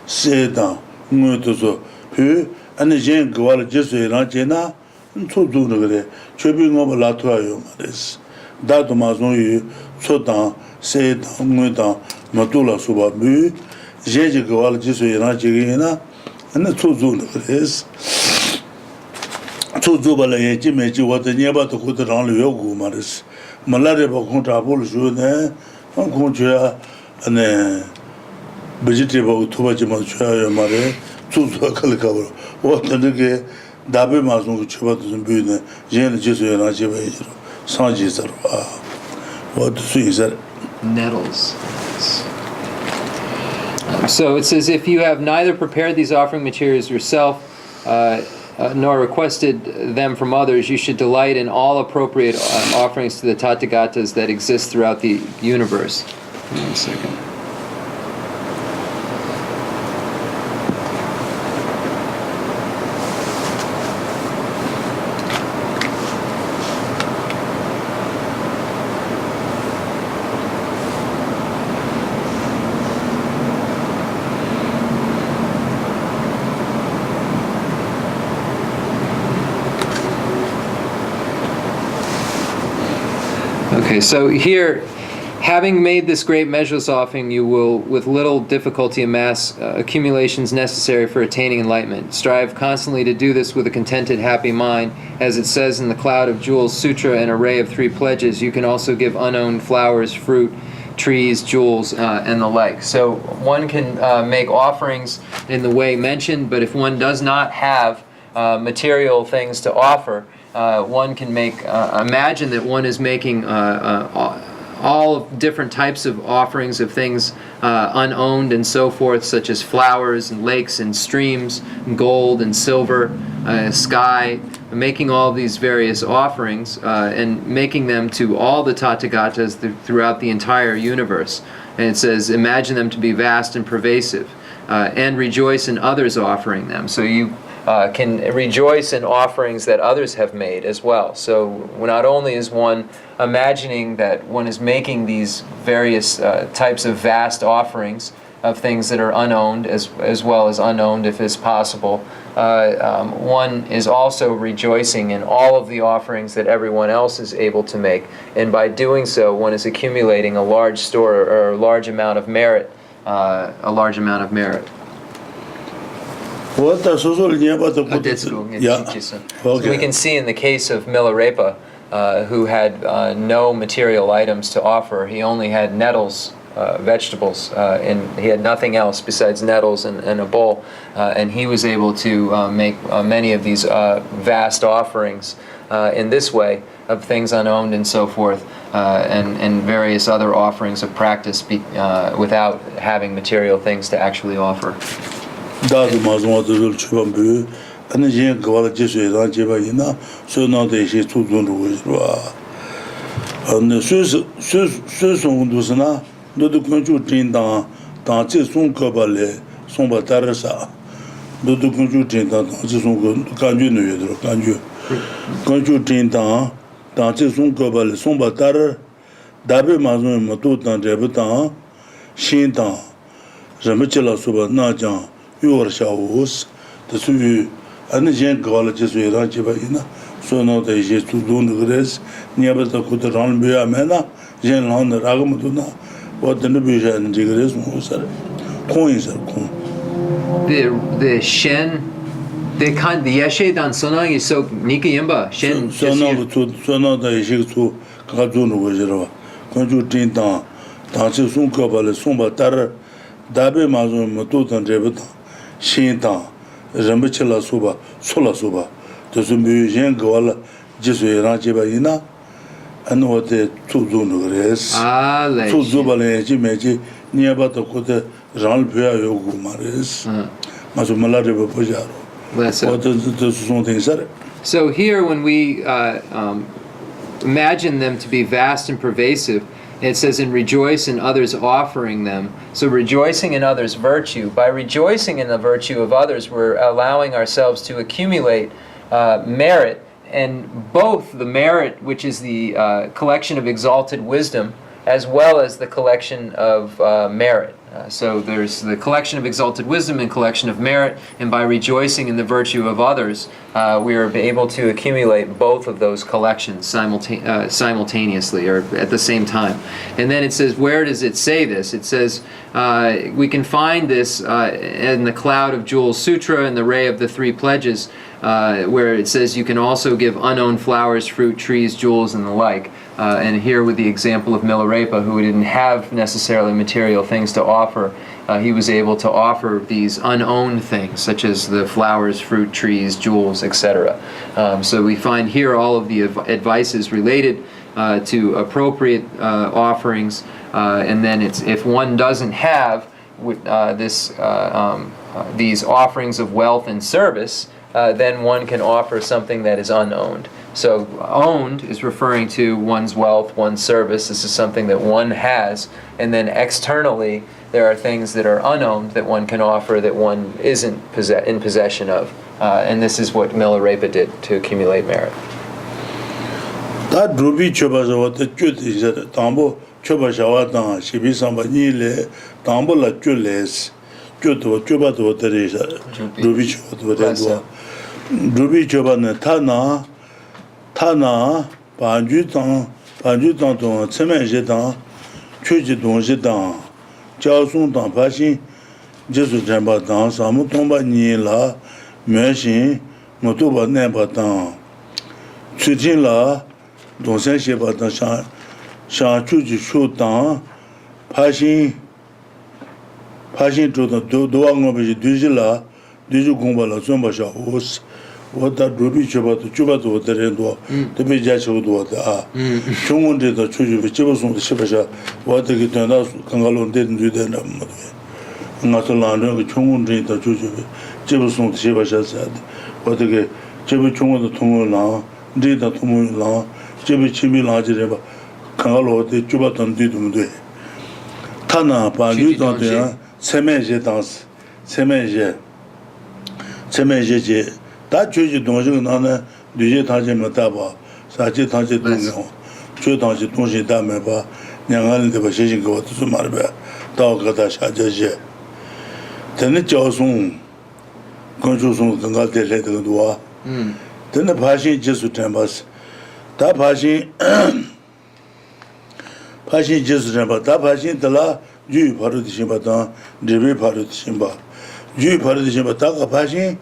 Seda, Mutuso, Pu, and the Jen Gwala Jesu Rajena, and two Dunagre, Chubing over Latuayo Maris, Dadu Mazon, Chota, Seda, Muta, Matula Suba, Bu, Jeji Gwala Jesu Rajena, and the two Dunagres. Zubala Jimeji was the nearby to put it on the Yogu Maris. Malaria Contrabul June, Concha, and a vegetable too much Manchaya Mare, Tuzu Kalikabra. What the Nigga, Dabi Mazun Chibat and Bune, Jen Jesu and Ajiva, Sanjis. What to see is that? Nettles. So it says, if you have neither prepared these offering materials yourself, nor requested them from others, you should delight in all appropriate offerings to the Tathagatas that exist throughout the universe. One second. Okay, so here, having made this great measureless offering, you will, with little difficulty, amass accumulations necessary for attaining enlightenment. Strive constantly to do this with a contented, happy mind. As it says in the Cloud of Jewels Sutra, an array of 3 pledges, you can also give unowned flowers, fruit, trees, jewels, and the like. So one can make offerings in the way mentioned, but if one does not have material things to offer, one can make, imagine that one is making all of different types of offerings of things unowned and so forth, such as flowers and lakes and streams, and gold and silver, sky, making all of these various offerings and making them to all the Tathagatas throughout the entire universe. And it says, imagine them to be vast and pervasive, and rejoice in others offering them. So you can rejoice in offerings that others have made as well. So not only is one imagining that one is making these various types of vast offerings of things that are unowned as well as unowned if it's possible, one is also rejoicing in all of the offerings that everyone else is able to make. And by doing so, one is accumulating a large store or a large amount of merit. So we can see in the case of Milarepa, who had no material items to offer. He only had nettles, vegetables, and he had nothing else besides nettles and a bowl. And he was able to make many of these vast offerings in this way of things unowned and so forth, and various other offerings of practice without having material things to actually offer. 다도 마지막으로 추반부 아니지 그걸 제수에다 제바이나 소나데시 투존도 그러와 어느 수송도스나 너도 건주 진다 다지 송거발레 송바다르사 너도 건주 진다 다지 송거 간주는 간주 건주 진다 다지 송거발레 송바다르 다베 마존 모토 단제부터 신다 점치라 소바 나장 요르샤우스 the Anajan colleges were Rajibaina, so now the Jes to do the grace, near the Kudaran Biamena, Jen Lon the Ragamatuna, what the Nubisha and Tigres was coins are the Shen, the Yeshe Dan Sona is so Nikiyamba, Shen, so now the Jes to Kadun was Conju Tinta, Tansi Sunkabal, Sumba Terror, Dabe Mazum, Matutan Jebata. Shinta, Rambachela Suba, Sola Suba, the Zumbujan Gola, Jesu Rajibaina, and what the two Zunugres, two Zubale, Jimeji, near Batakote, Ran Pia Yogumares, Mazumalari Pujaro. What is something said? So here, when we imagine them to be vast and pervasive, it says, and rejoice in others offering them. So rejoicing in others' virtue. By rejoicing in the virtue of others, we're allowing ourselves to accumulate merit, and both the merit, which is the collection of exalted wisdom, as well as the collection of merit. So there's the collection of exalted wisdom and collection of merit, and by rejoicing in the virtue of others, we are able to accumulate both of those collections simultaneously, or at the same time. And then it says, where does it say this? It says, we can find this in the Cloud of Jewels Sutra and the Ray of the 3 Pledges, where it says you can also give unowned flowers, fruit, trees, jewels, and the like. And here with the example of Milarepa, who didn't have necessarily material things to offer, he was able to offer these unowned things, such as the flowers, fruit, trees, jewels, etc. So we find here all of the advices related to appropriate offerings, and then it's if one doesn't have these offerings of wealth and service, then one can offer something that is unowned. So owned is referring to one's wealth, one's service. This is something that one has. And then externally, there are things that are unowned that one can offer that one isn't in possession of. And this is what Milarepa did to accumulate merit. That Ruby Chobaza, the Jutis, Tambo, Chobashawata, Shibisamba Nile, Tambo la Jules, Juto, Chobato, Teresa, Ruby Chobato, Ruby Chobana Tana, Banju Tang, 반주 당동 체면제 당 최지 동시 당 자송 당 파신 제수 전바 당 사무 동반이라 면신 모두바 내바 당 최진라 동생시바 당 샤주지 쇼당 파신 조도 도왕업이 뒤질라 뒤주 공부라 좀바샤 오스 왔다 루비 주바도 오더래도 대비 자체도 왔다 중원대도 추주비 집어송도 싶어서 왔다기 전에 강가로 되는 되는 뭐 나서라는 그 중원대도 추주비 집어송도 싶어서 왔다기 집이 중원도 통을나 데이터 통을나 집이 침이라지래 봐 강가로 돼 주바던 뒤도 돼 타나 바류도 돼 세매제 danse 세매제 다 주지 동생 나는 뒤에 다시 못 봐봐 사지 다시 동생 저 다시 동생 다음에 봐 냥안데 봐 신신 거 같아서 말해 다가다 샤제제 되는 저송 건조송 등가 될래도 도와 되는 바신 제수 템바스 다 바신 제수 템바 다 바신 달라 주 바로 드신 바다 리베 바로 드신 바 주 바로 드신 바다가 바신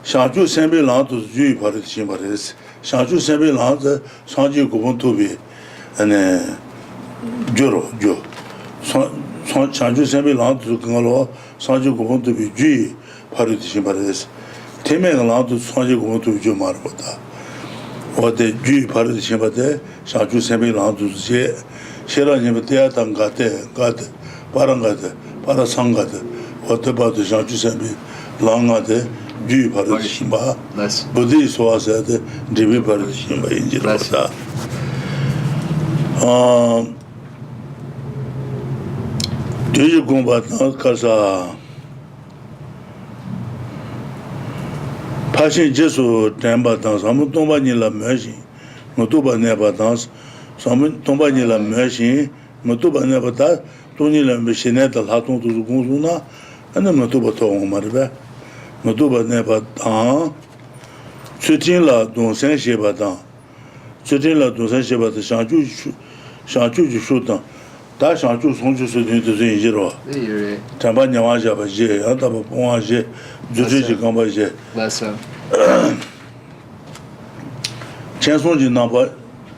샤주 sembe lanto 주 바로 드신 바레스 샤주 sembe lanto 상지 고본토비 ane joro 샤주 sembe lanto 그걸로 상지 고본토비 주 바로 드신 바레스 테메 lanto 상지 고본토비 주 말보다 어때 주 바로 드신 바데 샤주 sembe lanto 제 셰라님 대야당 가데 바랑가데 바라상가데 어때 봐도 샤주 sembe 랑가데 주 바로 심바 부디스 와서데 리비 바로 심바 인지로다 뒤주 공부하다 가서 파신 제수 템바당 사무 동반이라 메신 모두바네바당 사무 동반이라 메신 모두바네바다 돈이라 메신에다 하통도 공수나 안에 모두바토 말베 모두바 네바당 최진라 동생시바당 최진라 동생시바당 샤주 쇼당 다 샤주 송주스도 인지로 담반냐와자바제 안다바 봉아제 주주지 감바제 Less 천송지 나바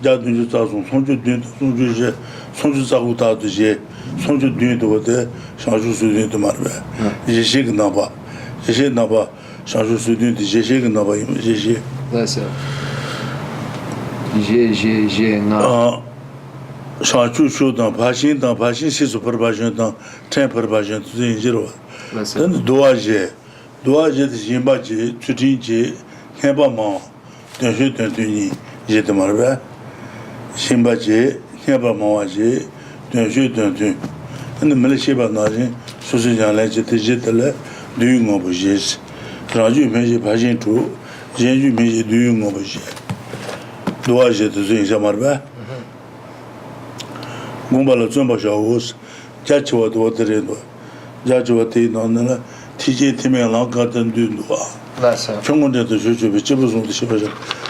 자든지 자송 송주제 송주자고다도제 송주드도데 샤주스도 말베 이제 나바 Geshe Lharampa Shanshu Sudun de Geshe Lharampa Geshe Lessa Nga Shanshu Shudan Pashin Sisu Parabashan Dan Ten Parabashan Tuzin Jiro Then Doaje de Jimbaji Tutinji Kemba Ma Denshu Tentuni Jetamarba Jimbaji Kemba Mawaji Denshu Tentun and the Malaysiba Najin Susan Jetale doing objes Raju meji bajin tu jenju meji doing obje doaje de zin jamarba gumbala zomba jawos jachwa do terendo jachwa te nonala tije teme lankadan dundwa Lessa 총원대 주주 비치부송도 싶어서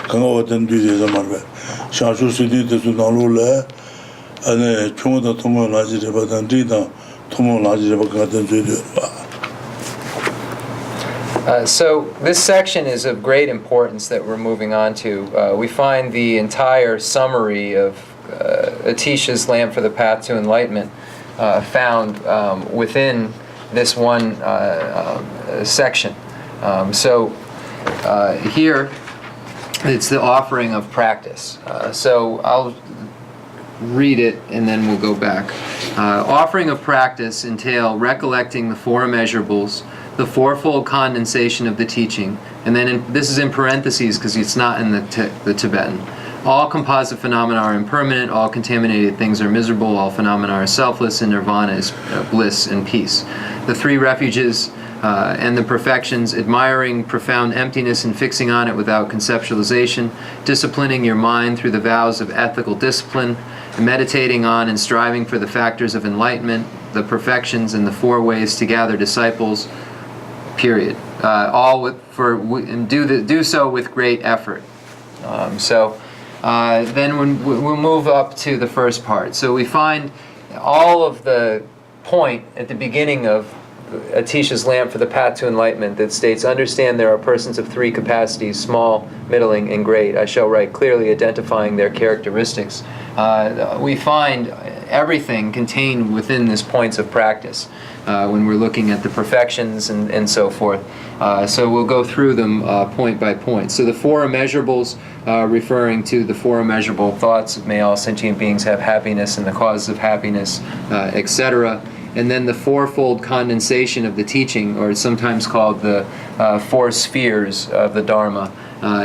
강화된 뒤에 자marba 샤슈 수디도 나로래 안에 총원도 통을 나지를 받은 뒤다 통을 나지를 받은 뒤에 So this section is of great importance that we're moving on to. We find the entire summary of Atisha's Lamp for the Path to Enlightenment found within this one section. So here it's the offering of practice. So I'll read it and then we'll go back. Offering of practice entail recollecting the four immeasurables, the fourfold condensation of the teaching, and then this is in parentheses because it's not in the Tibetan. All composite phenomena are impermanent, all contaminated things are miserable, all phenomena are selfless, and nirvana is bliss and peace. The three refuges and the perfections, admiring profound emptiness and fixing on it without conceptualization, disciplining your mind through the vows of ethical discipline, meditating on and striving for the factors of enlightenment, the perfections, and the four ways to gather disciples, period. All do so with great effort. So then we'll move up to the first part. So we find all of the point at the beginning of Atisha's lamp for the path to enlightenment that states, understand there are persons of three capacities, small, middling, and great. I shall write clearly identifying their characteristics. We find everything contained within this points of practice when we're looking at the perfections and so forth. So we'll go through them point by point. So the four immeasurables, referring to the four immeasurable thoughts of may all sentient beings have happiness and the causes of happiness, etc. And then the fourfold condensation of the teaching, or sometimes called the four spheres of the Dharma.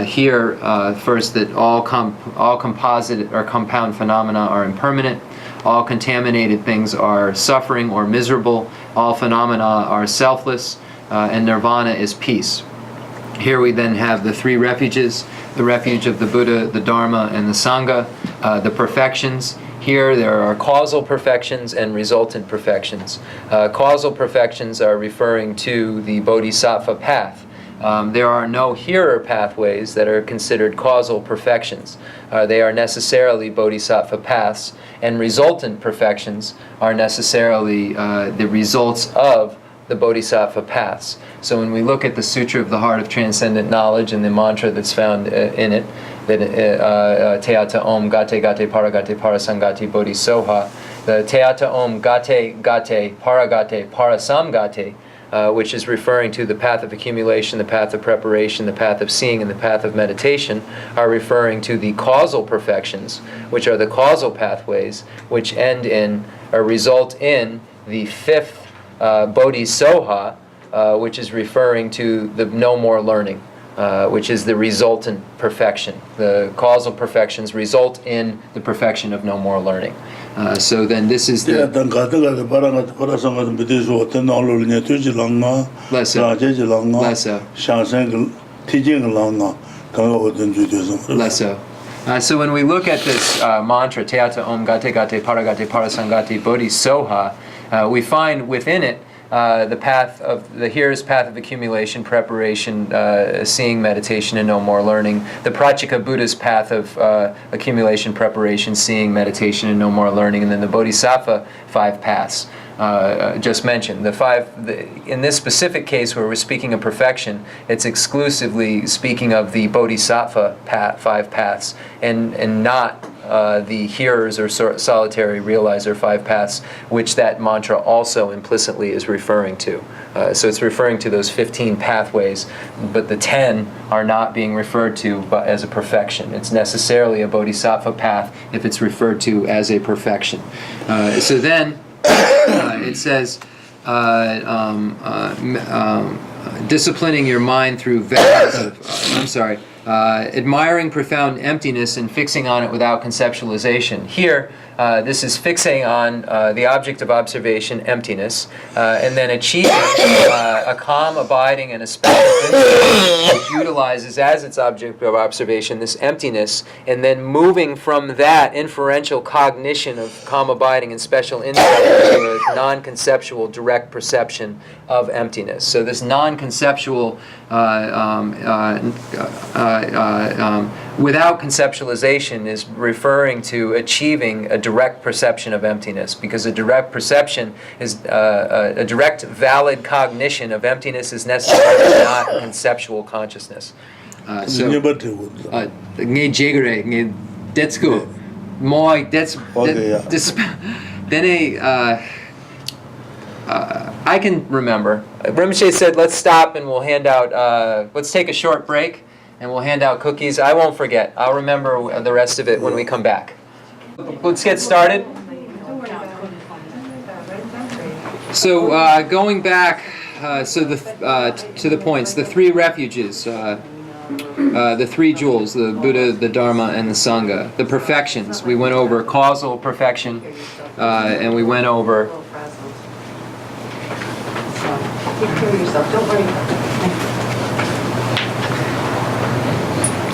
Here, first, that all composite or compound phenomena are impermanent, all contaminated things are suffering or miserable, all phenomena are selfless, and nirvana is peace. Here we then have the three refuges, the refuge of the Buddha, the Dharma, and the Sangha, the perfections. Here there are causal perfections and resultant perfections. Causal perfections are referring to the bodhisattva path. There are no hearer pathways that are considered causal perfections. They are necessarily bodhisattva paths, and resultant perfections are necessarily the results of the bodhisattva paths. So when we look at the Sutra of the Heart of Transcendent Knowledge and the mantra that's found in it, that Teata Om Gate Gate Paragate Parasangati Bodhisoha, the Teata Om Gate Gate Paragate Parasamgate, which is referring to the path of accumulation, the path of preparation, the path of seeing, and the path of meditation, are referring to the causal perfections, which are the causal pathways, which end in or result in the fifth Bodhisoha, which is referring to the no more learning, which is the resultant perfection. The causal perfections result in the perfection of no more learning. So then this is the... So when we look at this mantra, Teata Om Gate Gate Paragate Parasangati Bodhisoha, we find within it the path of the here's path of accumulation, preparation, seeing, meditation, and no more learning. The Pratyeka Buddha's path of accumulation, preparation, seeing, meditation, and no more learning, and then the Bodhisattva five paths. Just mentioned in this specific case where we're speaking of perfection, it's exclusively speaking of the Bodhisattva five paths, and not the hearers or solitary realizer five paths, which that mantra also implicitly is referring to. So it's referring to those 15 pathways, but the 10 are not being referred to as a perfection. It's necessarily a Bodhisattva path if it's referred to as a perfection. So then it says, disciplining your mind through vows of, admiring profound emptiness and fixing on it without conceptualization. Here, this is fixing on the object of observation, emptiness, and then achieving a calm, abiding, and a special insight which utilizes as its object of observation this emptiness, and then moving from that inferential cognition of calm, abiding, and special insight to a non-conceptual direct perception of emptiness. So this non-conceptual without conceptualization is referring to achieving a direct perception of emptiness, because a direct perception is a direct valid cognition of emptiness is necessarily not conceptual consciousness. So ngay jigre ngay detsko moi that's then I can remember. Rinpoche said, let's stop and we'll hand out, let's take a short break and we'll hand out cookies. I won't forget. I'll remember the rest of it when we come back. Let's get started. So going back, to the points, the three refuges, the three jewels, the Buddha, the Dharma, and the Sangha. The perfections, we went over causal perfection, and we went over... Take care of yourself, don't worry.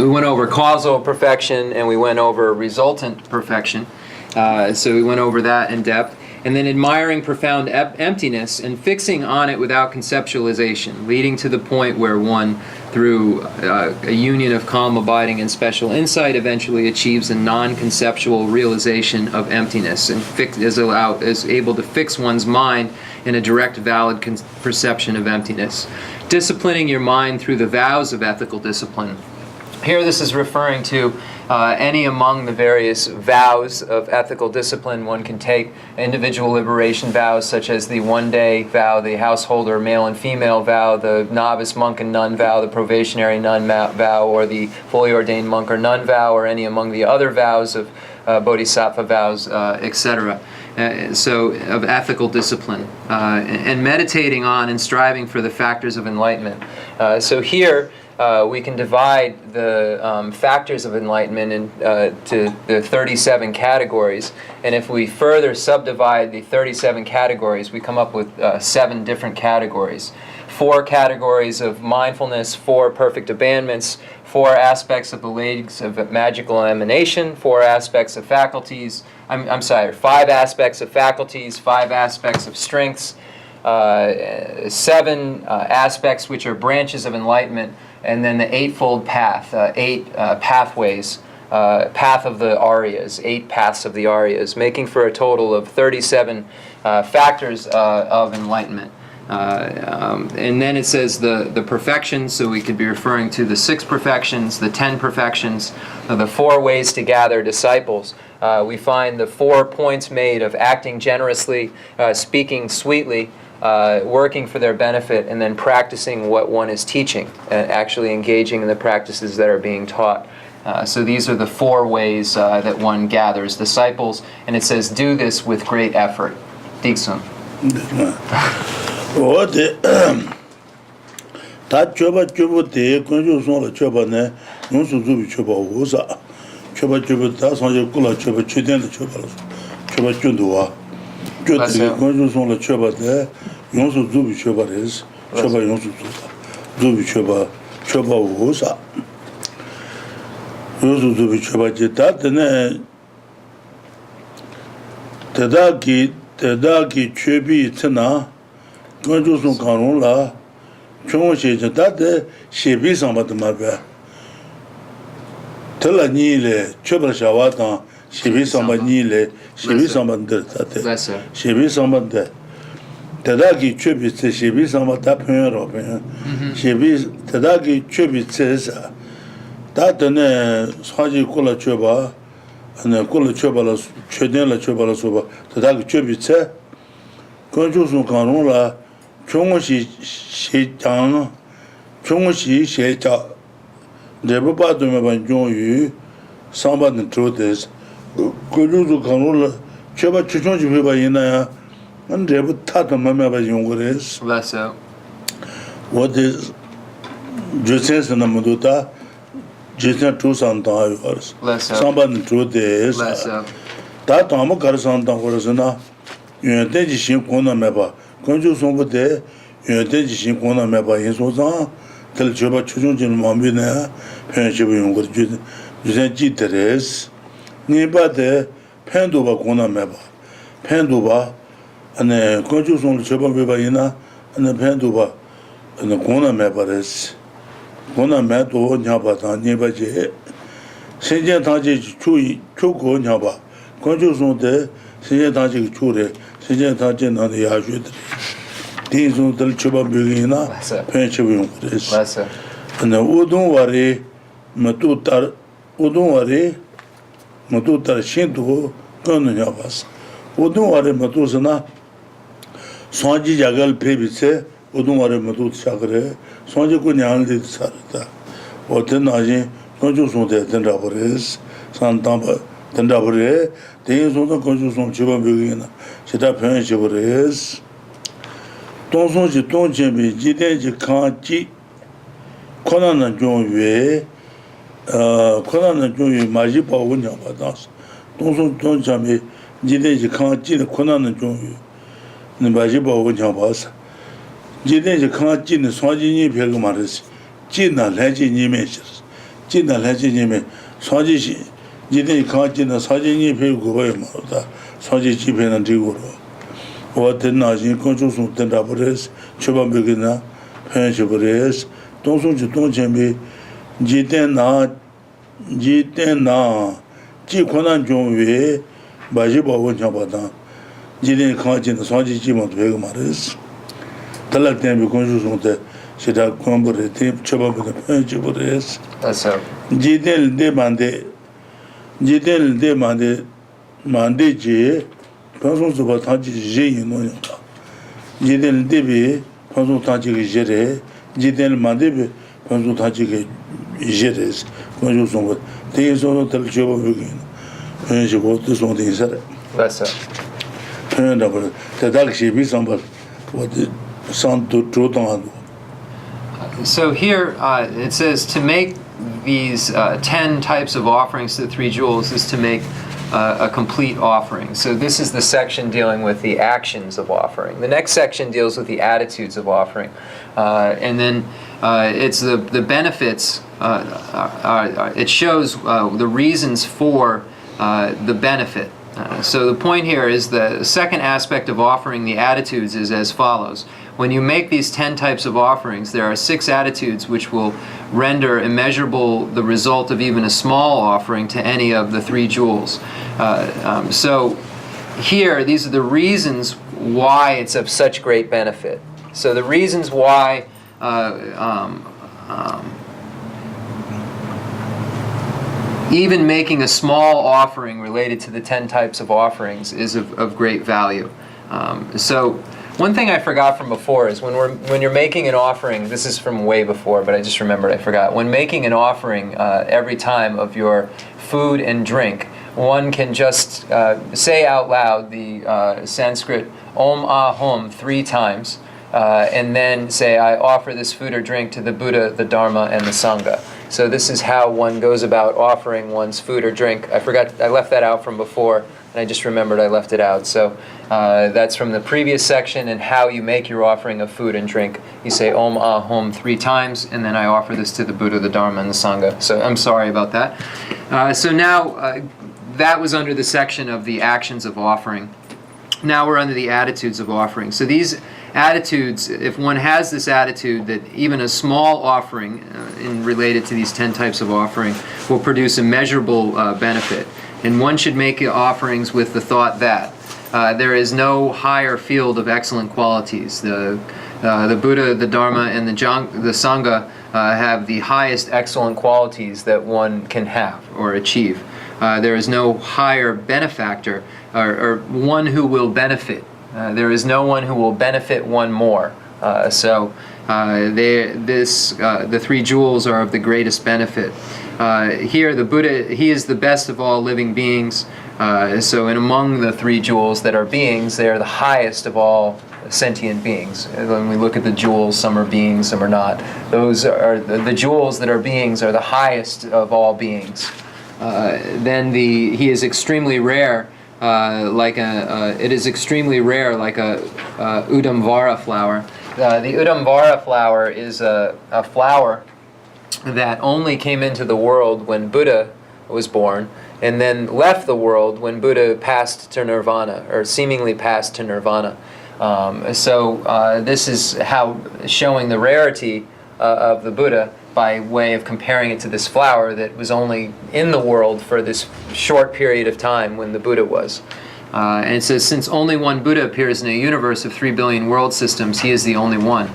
We went over causal perfection and we went over resultant perfection. So we went over that in depth. and then admiring profound emptiness and fixing on it without conceptualization, leading to the point where one, through a union of calm abiding and special insight, eventually achieves a non-conceptual realization of emptiness and is able to fix one's mind in a direct, valid perception of emptiness. Disciplining your mind through the vows of ethical discipline. Here this is referring to any among the various vows of ethical discipline one can take. Individual liberation vows such as the one-day vow, the householder male and female vow, the novice monk and nun vow, the probationary nun vow, or the fully ordained monk or nun vow, or any among the other vows of bodhisattva vows, etc. So of ethical discipline and meditating on and striving for the factors of enlightenment. So here we can divide the factors of enlightenment to the 37 categories, and if we further subdivide the 37 categories, we come up with 7 different categories. 4 categories of mindfulness, 4 perfect abandonments, 4 aspects of the legs of magical emanation, 4 aspects of faculties, 5 aspects of faculties, 5 aspects of strengths, 7 aspects which are branches of enlightenment, and then the Eightfold Path, 8 pathways, path of the Aryas, 8 paths of the Aryas, making for a total of 37 factors of enlightenment. And then it says the perfections, so we could be referring to the 6 perfections, the 10 perfections, the 4 ways to gather disciples. We find the 4 points made of acting generously, speaking sweetly, working for their benefit, and then practicing what one is teaching, and actually engaging in the practices that are being taught. So these are the 4 ways that one gathers disciples, and it says, do this with great effort. Diksun. 다 줘봐 대 건조 손으로 줘봐네 용수 주비 줘봐 오사 줘봐 다 손에 꿀어 줘봐 최대한 줘봐 줘봐 준도와 줘대 건조 손으로 줘봐대 용수 주비 줘봐레스 줘봐 용수 주비 줘봐 오사 용수 주비 줘봐지 다드네 대다기 최비 있잖아 건조 손 가능라 총시에 다데 시비 상바도 말배 틀라니래 쳐버샤와다 시비 상바니래 시비 상반데 다데 시비 상반데 대다기 쳐비체 시비 상바다 표현으로 시비 대다기 쳐비체사 다드네 사지 콜라 쳐봐 안에 콜라 쳐봐라 최대한라 쳐봐라 소바 대다기 쳐비체 건조선 가능라 총시 시장 총시 시장 내부바도면 종유 상반은 trodes 그루도 간을 제가 추천지 해봐 있나야 내부 타도 마마바 용거레스 Lesso. what is just 나무도다 just to santa요 상반은 trodes 다 아무 가르산다 거르스나 유대지 신고나 매봐 건조 송부대 유대지 신고나 매봐 예소상 들 줘봐 추종진 마음이네 편집을 용거 주제 지드레스 니바데 펜도바 고나 매봐 펜도바 안에 건조 송을 줘봐 매봐 이나 안에 펜도바 안에 고나 매바레스 고나 매도 냐바다 니바지 신제 다지 추이 추고 냐바 건조 송대 신제 다지 추래 신제 다지 나의 야주들 대중들 처방 병이나 편집을 용거레스 근데 우동와리 마투tar 신도 거는 봐서 우동와리 마투스나 손지 자갈 페비세 우동와리 마투 차그래 손지 고냥을 살다 어떤 아지 건조송대 된다버레스 산담바 된다버레 대중도 건조송 처방 병이나 시다 편집을레스 동송지 동전비 지대지 강지 코난은 종유에 코난은 종유 마지바고 냐바다스 동송 동전비 지대지 강지는 코난은 종유 마지바고 냐바스 지대지 강지는 소진이 별거 말했어 지나 레지님에서 지나 레지님에 소지시 지대지 강지는 소진이 별거 봐요 말다 소지 집에는 뒤고로 what the Nazi control the Dabores, Chubabugina, Penchibores, don't you don't be Jitena, Jikonan Jonwe, Bajiba Wajabata, Jidin Kajin, Sanji Jimot Vegamaris, Talatem control the Shida Combore, Chubab the Penchibores. That's so. Jidel demande Mande, Penson to Batanji J. Jidel Debe, Penson Tanji Jere, Jidel Mandebe, Penson Tanji Jeres, Conjunction. They is all the job of again. And she got this one thing said. That's so. The dark she be somebody what the sound to Troton. So here it says to make these 10 types of offerings to the 3 jewels is to make a complete offering. So this is the section dealing with the actions of offering. The next section deals with the attitudes of offering. And then it's the benefits. It shows the reasons for the benefit. So the point here is the second aspect of offering the attitudes is as follows. When you make these 10 types of offerings, there are 6 attitudes which will render immeasurable the result of even a small offering to any of the 3 jewels. So here, these are the reasons why it's of such great benefit. So the reasons why even making a small offering related to the 10 types of offerings is of great value. So one thing I forgot from before is when you're making an offering, this is from way before, but I just remembered I forgot. When making an offering every time of your food and drink, one can just say out loud the Sanskrit Om Ahom 3 times, and then say, I offer this food or drink to the Buddha, the Dharma, and the Sangha. So this is how one goes about offering one's food or drink. I left that out from before, and I just remembered I left it out. So that's from the previous section, and how you make your offering of food and drink. You say Om Ahom 3 times, and then I offer this to the Buddha, the Dharma, and the Sangha. So I'm sorry about that. So now that was under the section of the actions of offering. Now we're under the attitudes of offering. So these attitudes, if one has this attitude that even a small offering related to these 10 types of offering will produce immeasurable benefit. And one should make offerings with the thought that there is no higher field of excellent qualities. The Buddha, the Dharma, and the Sangha have the highest excellent qualities that one can have or achieve. There is no higher benefactor or one who will benefit. There is no one who will benefit one more. So the 3 jewels are of the greatest benefit. Here, the Buddha, he is the best of all living beings. So among the 3 jewels that are beings, they are the highest of all sentient beings. When we look at the jewels, some are beings, some are not. Those are the jewels that are beings are the highest of all beings. Then he is extremely rare. It is extremely rare, like a Udamvara flower. The Udamvara flower is a flower that only came into the world when Buddha was born, and then left the world when Buddha passed to nirvana, or seemingly passed to nirvana. So this is how showing the rarity of the Buddha by way of comparing it to this flower that was only in the world for this short period of time when the Buddha was. And it says, since only one Buddha appears in a universe of 3 billion world systems, he is the only one.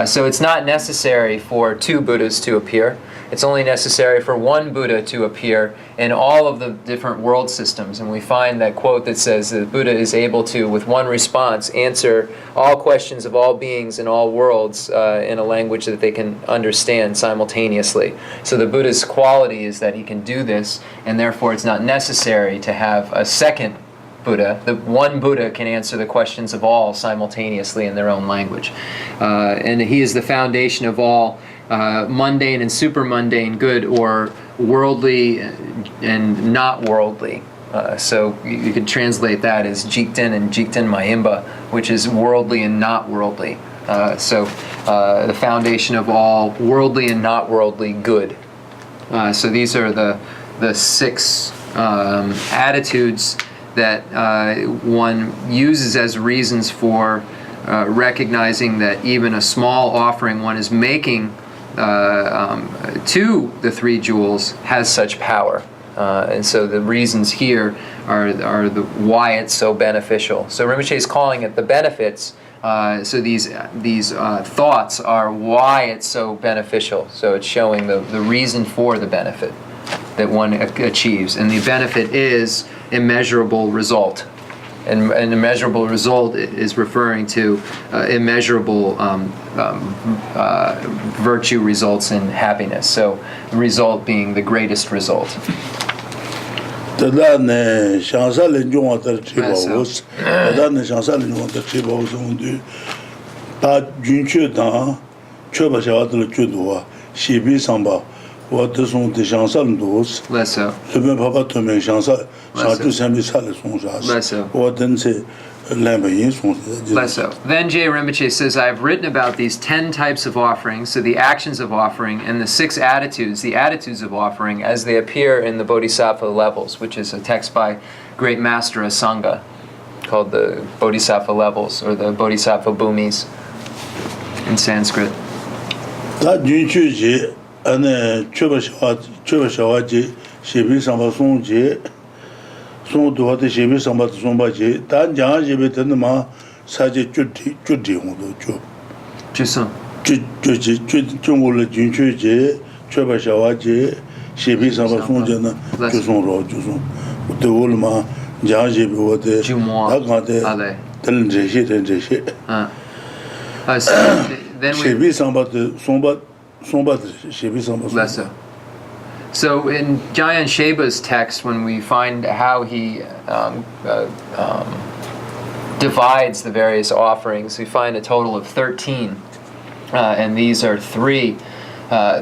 So it's not necessary for 2 Buddhas to appear. It's only necessary for 1 Buddha to appear in all of the different world systems. And we find that quote that says that Buddha is able to, with one response, answer all questions of all beings in all worlds in a language that they can understand simultaneously. So the Buddha's quality is that he can do this, and therefore it's not necessary to have a second Buddha. The one Buddha can answer the questions of all simultaneously in their own language. And he is the foundation of all mundane and super mundane good, or worldly and not worldly. So you could translate that as Jikten and Jikten Mayimba, which is worldly and not worldly. So the foundation of all worldly and not worldly good. So these are the 6 attitudes that one uses as reasons for recognizing that even a small offering one is making to the three jewels has such power. And so the reasons here are the why it's so beneficial. So Rinpoche is calling it the benefits. So these thoughts are why it's so beneficial. So it's showing the reason for the benefit that one achieves. And the benefit is immeasurable result. And an immeasurable result is referring to immeasurable virtue results in happiness. So the result being the greatest result. Tadane shansa lenjong atar chibawos. Tadane shansa lenjong atar chibawos undu. Ta junche dan choba shawadla chudwa shibi samba. What the song de shansa lendos. Lesso. Lebe papa tome shansa shantu sembi sale sonjas. Lesso. What then say Lesso. Then J. Rinpoche says, I have written about these 10 types of offerings, so the actions of offering, and the 6 attitudes, the attitudes of offering, as they appear in the Bodhisattva levels, which is a text by Great Master Asanga, called the Bodhisattva levels, or the Bodhisattva Bhumis in Sanskrit. That junchuji and choba shawaji, shibi samba songji. Song to what the Shibi Sambat Sombaji, Dan Jan Jibi Tenma, Saji Judy Hondo Job. Jusum. Jungul Junchuji, Choba Shawaji, Shibi Samba Sonjana, Juson Ro, Juson. The Ulma, Jan Jibi, what the Agate, Telen Jeshi and Jeshi. Then we. Shibi Sambat Shibi Sambat. Lesser. So in Jayan Sheba's text, when we find how he divides the various offerings, we find a total of 13, and these are 3.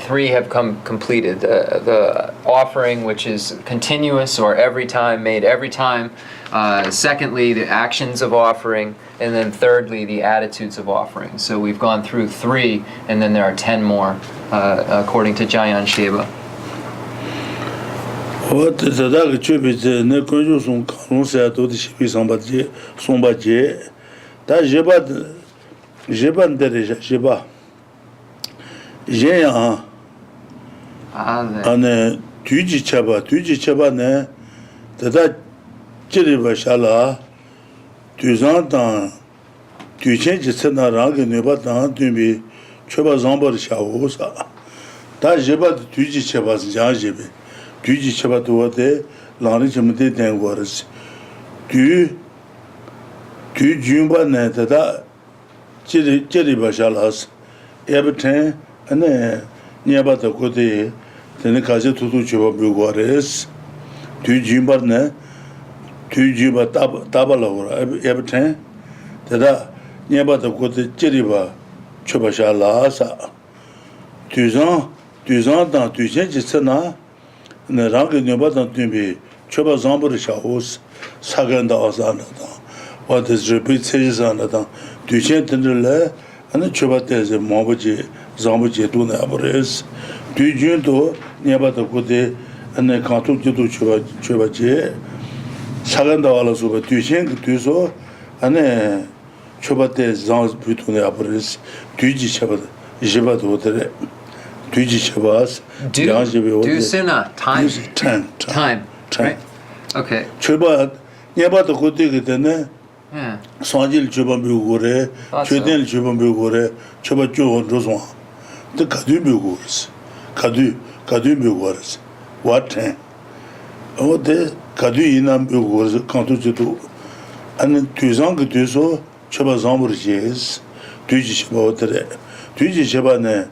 3 have come completed. The offering, which is continuous or every time, made every time. Secondly, the actions of offering, and then thirdly, the attitudes of offering. So we've gone through 3, and then there are 10 more, according to Jayan Sheba. What the Dag Chubit, ne conjunction, Consa to the Shibi Sombaji, that Jeban Dereja, Jeba. Jean and Tuji Chaba ne, that Chiriba Shala, Tuzantan, tu change Sena Rang and Nebatan to be Chaba Zambar Shawosa. That Jeba Tuji Chabas Janjibi. Tuji Chabatuate, Lani Chamate Tangwaras. Tu Jumba Neta, Chiriba Shalas, Abbot, and Niabata Kote, Tenekazi Tutu Chababuares, Tu Jumba Ne, Tu Jumba Tabala, Abbot, Tada, Niabata Kote, Chiriba, Chabashalas, Tuzan, dans tu changes Sena. Ne rangi nyoba dan tumbi choba zambar shahos saganda asana dan what is repeat says ana dan tuchen tendle ana choba teze mabuji zambuji tu na abres tujun to nyoba da kode ana kantu judu choba je saganda wala suba tuchen tuso ana choba teze zam butu na abres tuji choba jeba do tere Do sina time. Right? Okay. Choba nyaba to kote kitene. Yeah. Sanjil choba bugore, choden choba bugore, choba choba rozwa. The kadu bugores. Kadu bugores. What time? Oh, the kadu inam bugores kantu judo. And tuzang tuso choba zambur jes. Tuji choba otere. Tuji choba ne.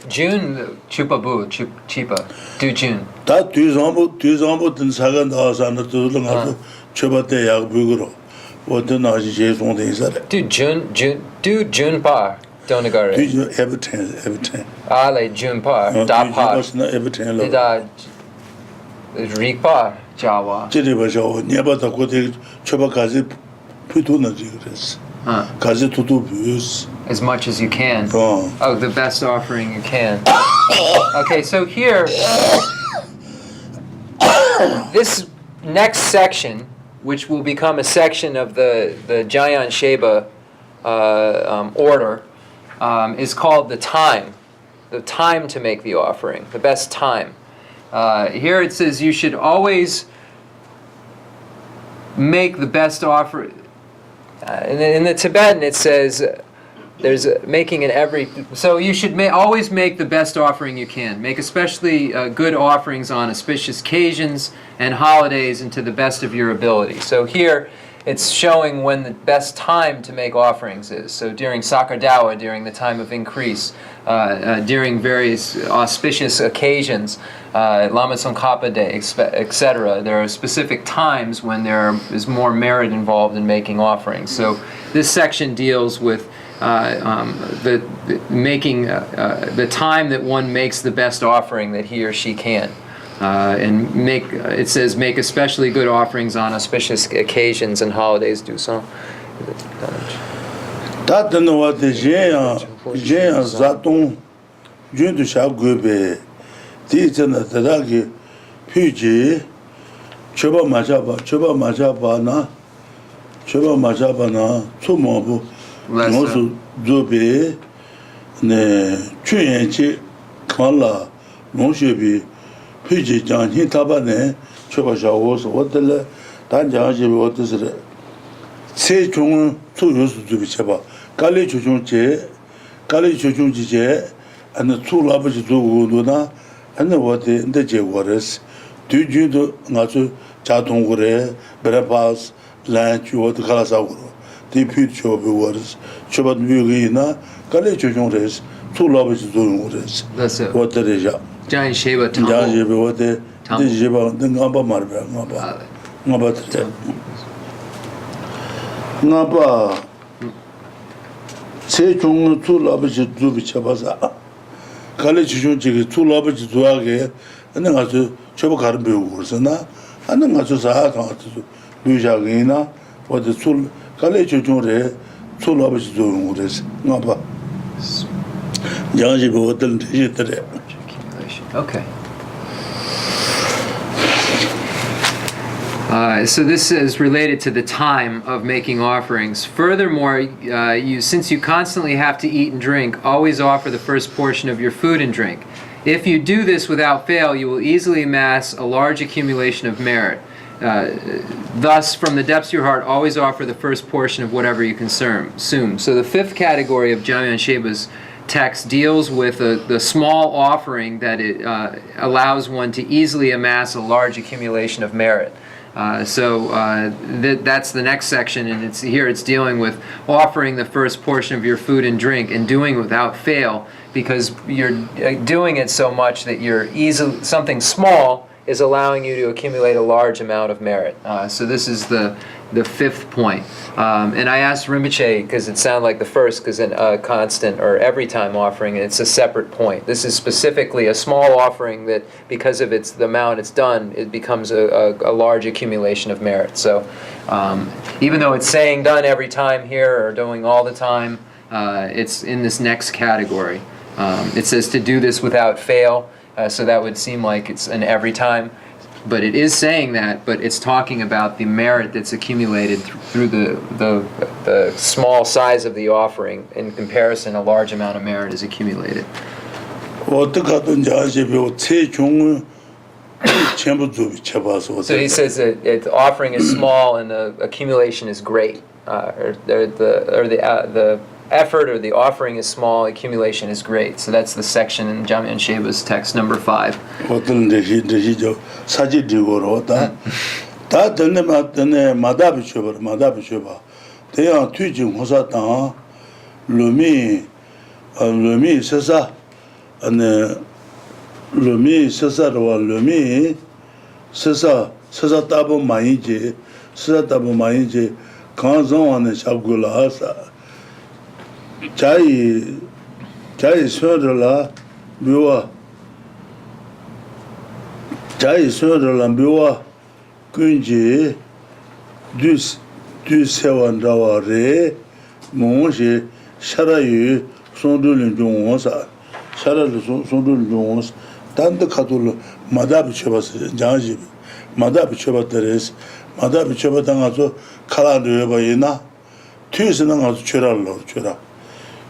June chupabu chipa do June. That two zambo and Sagan Asana to the Nato Chubate Yagbugro. What the Nazi Jays on the inside. Do June par Donagari. Everything. Ale June par da par. Everything. Rikpar Jawa. Chiriba never the Kote Chubakazi Putuna Jigres. Kazi tutu bus. As much as you can. Oh, the best offering you can. Okay, so here this next section, which will become a section of the Jayan Sheba order, is called the time to make the offering, the best time. Here it says you should always make the best offer. In the Tibetan it says there's making in every. So you should always make the best offering you can. Make especially good offerings on auspicious occasions and holidays and to the best of your ability. So here it's showing when the best time to make offerings is. So during Sakardawa, during the time of increase, during various auspicious occasions, Lama Tsongkhapa Day, etc. There are specific times when there is more merit involved in making offerings. So this section deals with making the time that one makes the best offering that he or she can. And it says make especially good offerings on auspicious occasions and holidays. Do so. Piji Jan Hintabane, Chobasha was what the Danjaji, what is it? Say Chung, 2 years to be Chaba, Kali Chuchunche, Kali Chuchunche, and the 2 Labaji to Uduna, and the what the Jaguars. Do you do Natu, Chatungure, Berapas, Land, you what the Kalasaguro, the future of the waters, Chobat Mugina, Kali Chuchunres, 2 Labaji doing waters. That's it. What the Reja. Giant Sheba Temple. Giant Sheba, what the Sheba, the Ngamba Marba, Ngamba, Ngamba, say Chung, 2 Labaji do which Chabaza, College Junchi, 2 Labaji to Age, and then I to Chobakarbi Ursana, and then I to Sahata to Bujagina, what the 2 College Junre, 2 Labaji doing with this, Ngamba. Giant Sheba, what the Okay. So this is related to the time of making offerings. Furthermore, since you constantly have to eat and drink, always offer the first portion of your food and drink. If you do this without fail, you will easily amass a large accumulation of merit. Thus, from the depths of your heart, always offer the first portion of whatever you consume. So the fifth category of Jamyan Sheba's text deals with the small offering that it allows one to easily amass a large accumulation of merit. That's the next section, and it's dealing with offering the first portion of your food and drink and doing it without fail, because you're doing it so much that something small is allowing you to accumulate a large amount of merit. So this is the fifth point. And I asked Rinpoche, because it sounded like the first, because a constant or every time offering, it's a separate point. This is specifically a small offering that, because of the amount it's done, it becomes a large accumulation of merit. So even though it's saying done every time here or doing all the time, it's in this next category. It says to do this without fail, so that would seem like it's an every time. But it is saying that, but it's talking about the merit that's accumulated through the small size of the offering. In comparison, a large amount of merit is accumulated. So he says that the offering is small and the accumulation is great. The effort or the offering is small, accumulation is great. So that's the section in Jamyan Sheba's text number 5. Jai Sundala Biwa Kunji Du Sewan Dawa Re Monge Sharayu Sondulin Jonsa Sharal Sondulin Jons Tanda Katul Madab Chebas Janji 마다비 쳐봤더래스 마다비 쳐봤다가서 칼라르 해봐이나 뒤에서는 가서 쳐라로 쳐라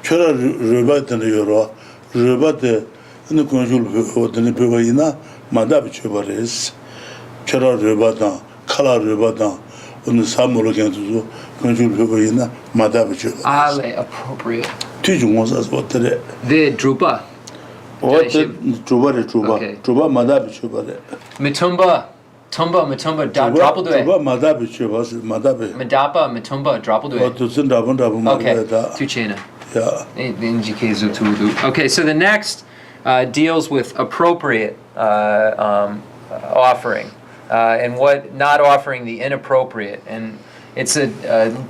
르바트는 요로 르바트 는 건줄 어떤 배워이나 마다비 쳐버레스 쳐라 르바다 칼라 르바다 오늘 사물을 견두고 건줄 배워이나 마다비 쳐 Ale appropriate. 뒤중원사서 어때래 The drupa. 어때 주바래 Okay. 주바 마다비 쳐버래 Mitumba. Mitumba, drop it 주바 마다비 쳐봐서 마다비 Madapa, Mitumba, drop it 어떤 답은 Okay, 말이다 Tuchena. 야 Okay, so the next deals with appropriate offering and what not offering the inappropriate. And it's a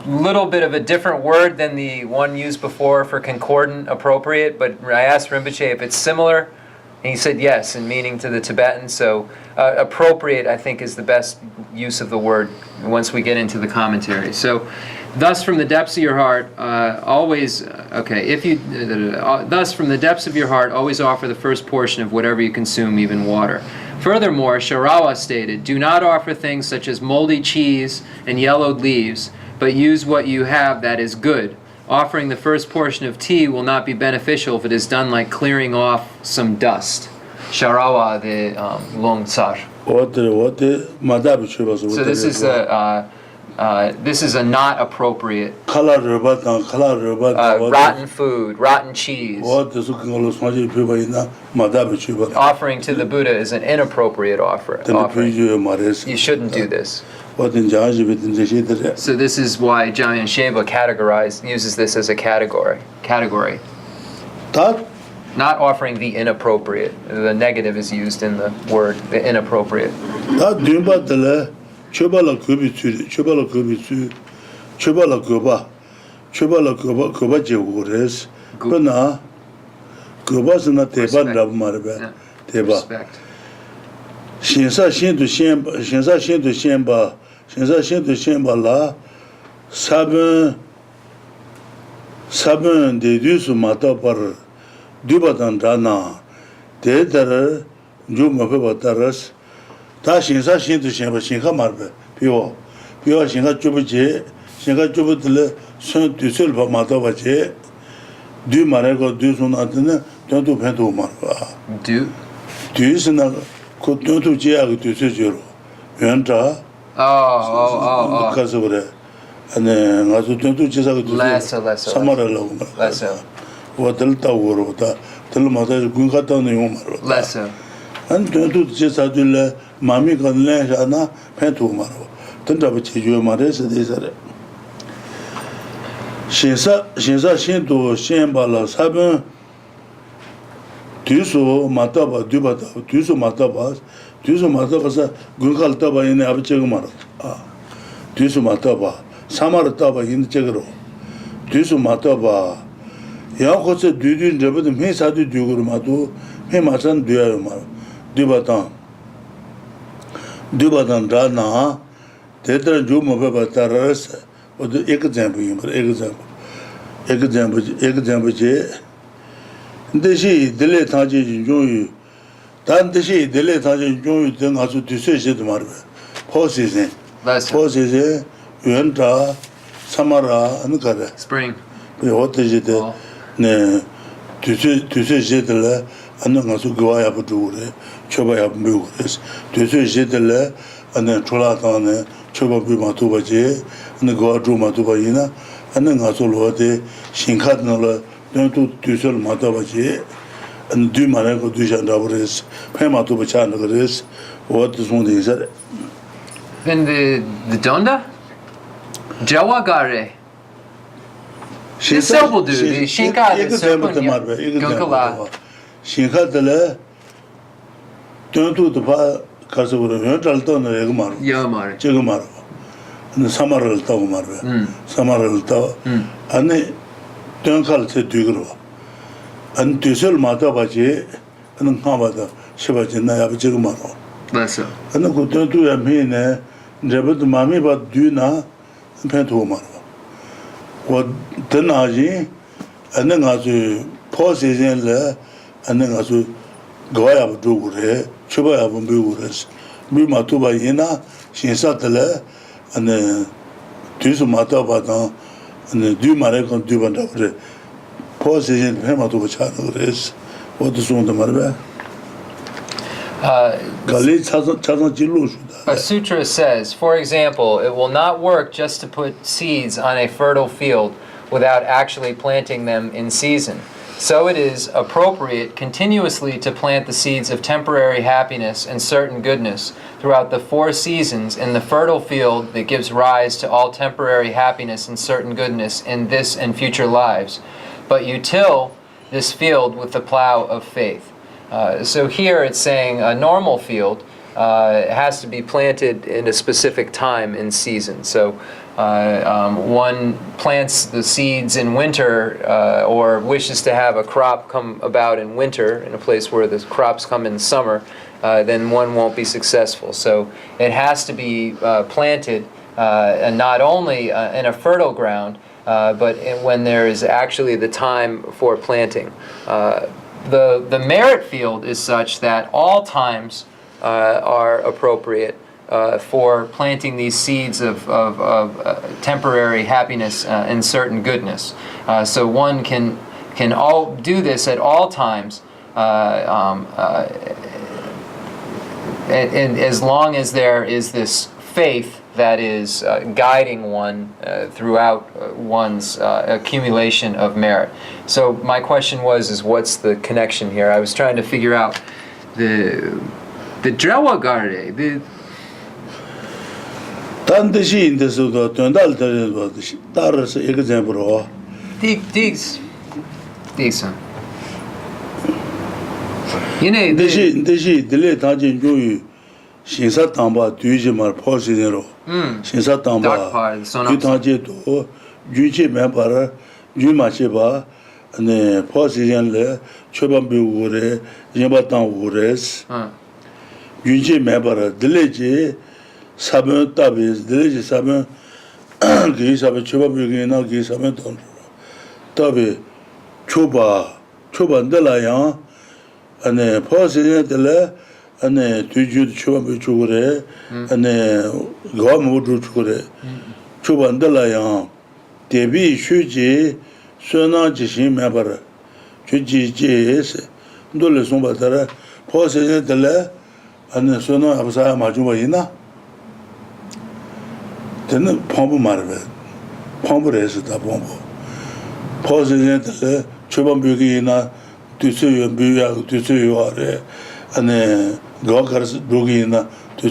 little bit of a different word than the one used before for concordant appropriate, but I asked Rinpoche if it's similar, and he said yes, in meaning to the Tibetan. So appropriate, I think, is the best use of the word once we get into the commentary. So thus from the depths of your heart, thus from the depths of your heart, always offer the first portion of whatever you consume, even water. Furthermore, Sharawa stated, do not offer things such as moldy cheese and yellowed leaves, but use what you have that is good. Offering the first portion of tea will not be beneficial if it is done like clearing off some dust. Sharawa the Longsar. 어때 마다비 쳐봐서 So this is a not appropriate 칼라르바다 rotten food, rotten cheese. 어때서 그걸로 사실 배워이나 마다비 쳐봐 Offering to the Buddha is an inappropriate offering. You shouldn't do this. 어떤 장집이든지 시들에 So this is why Jamyang Sheba uses this as a category. 다 Not offering the inappropriate. The negative is used in the word, the inappropriate. 다 뒤바들에 쳐발라 급이치 쳐발라 급이치 쳐발라 급바 제고레스 그나 급바스나 대반라고 말해 대바 Respect. 신사 신도 신바라 사번 대두스 마타파르 두바단다나 대다르 좀마베바타르스 다 신사 신도 신가 말베 비오 신가 좁지 신가 좁들 손 뒤설 봐 마타바제 두 말고 두 손한테는 돈도 벤도 말봐 뒤스나 그 돈도 제하고 뒤서죠 연자 가서 그래 아니 가서 돈도 제사고 Lesser. 사마라라고 말아 Lesser. 와들다 오로다 들마다 군 갔다 오는 용 말아 Lesser. 안 돈도 제사들 마음이 건네잖아 팬도 말아 던잡아 제주 말해서 대사래 신사 신도 신발라 사번 뒤소 마타바 뒤바다 뒤소 마타바서 군갈다바 이네 아버지가 말아 뒤소 마타바 사마르다바 인데 저거로 뒤소 마타바 야고서 뒤뒤 저버도 회사도 뒤고로 마도 회마산 뒤야요 말 뒤바단 다나 대들 좀 먹어봤다라서 어디 example 대시 딜레 타지 종유 단 대시 딜레 타지 종유 등 아주 뒤세시도 말이야 포시세 연타 사마라 하는 거래 Spring. 그 어때지데 네 뒤세시들 안는 가서 그와야 부두래 쳐봐야 무그래서 뒤세시들 안는 졸아다네 쳐봐비마 도바지 안는 그와 주마 도바이나 안는 가서 로데 신카드는 또 뒤설 마다바지 안 뒤만하고 뒤산다버스 페마도 버찬다 그래서 어디 손에 있어 Then the Donda? Jawagare. The Selbu do, the Shinka, the Serpent, Gunkala. 신카들에 돈도 봐 가서 그러면 잘도는 이거 말어 Yamar. 저거 말어 근데 사마를 타고 말어 사마를 타고 안에 땡칼세 뒤그러 안 뒤설 마다바지 안 하바다 시바지나 아버지가 말어 Lesser. 안 그것도 야미네 저부터 마음이 봐 뒤나 팬도 말어 와 드나지 안는 아주 포시즌래 안는 아주 거야 부두 그래 쳐봐야 본 배우래서 Matuba Yina, Shinsatele, and Tusu Mataba, and Du Marekon Duban, Position Hematuba Channel is what is on the Marbe. A sutra says, for example, it will not work just to put seeds on a fertile field without actually planting them in season. So it is appropriate continuously to plant the seeds of temporary happiness and certain goodness throughout the 4 seasons in the fertile field that gives rise to all temporary happiness and certain goodness in this and future lives. But you till this field with the plow of faith. So here it's saying a normal field has to be planted in a specific time in season. So one plants the seeds in winter or wishes to have a crop come about in winter in a place where the crops come in summer, then one won't be successful. So it has to be planted and not only in a fertile ground, but when there is actually the time for planting. The merit field is such that all times are appropriate for planting these seeds of temporary happiness and certain goodness. So one can all do this at all times, and as long as there is this faith that is guiding one throughout one's accumulation of merit. So my question is what's the connection here? I was trying to figure out the Drawagarde, the Tandishi in the Suda, Tundal, there is an example. Digs. You know, Dishi, delay Tajin Joyu, Shinsa Tamba, Tujimar, Posinero, Shinsa Tamba, Utajeto, Juchi Mempara, Jumacheba, and Position, Chobambi Ure, Yabatan Ures, Juchi Mempara, Delege, Sabin Tabis, Delege Sabin, Gisabe Chobabugina, Gisabe Tabi, Choba Delayan, and Position Dele. And Tuju Chuba Chure, and Gomudu Chure, Chubandalayan, Debi Shuji, Sona Jishim Mabara, Chuji J.S., Dole Sumbatara, Position Dele, and Sona Absa Majubaina. Then Pombo Marvel, Pombo Res da Pombo. Position Dele, Chubambugina, Tusu Buya, Tusu, and Gokars Dugina, to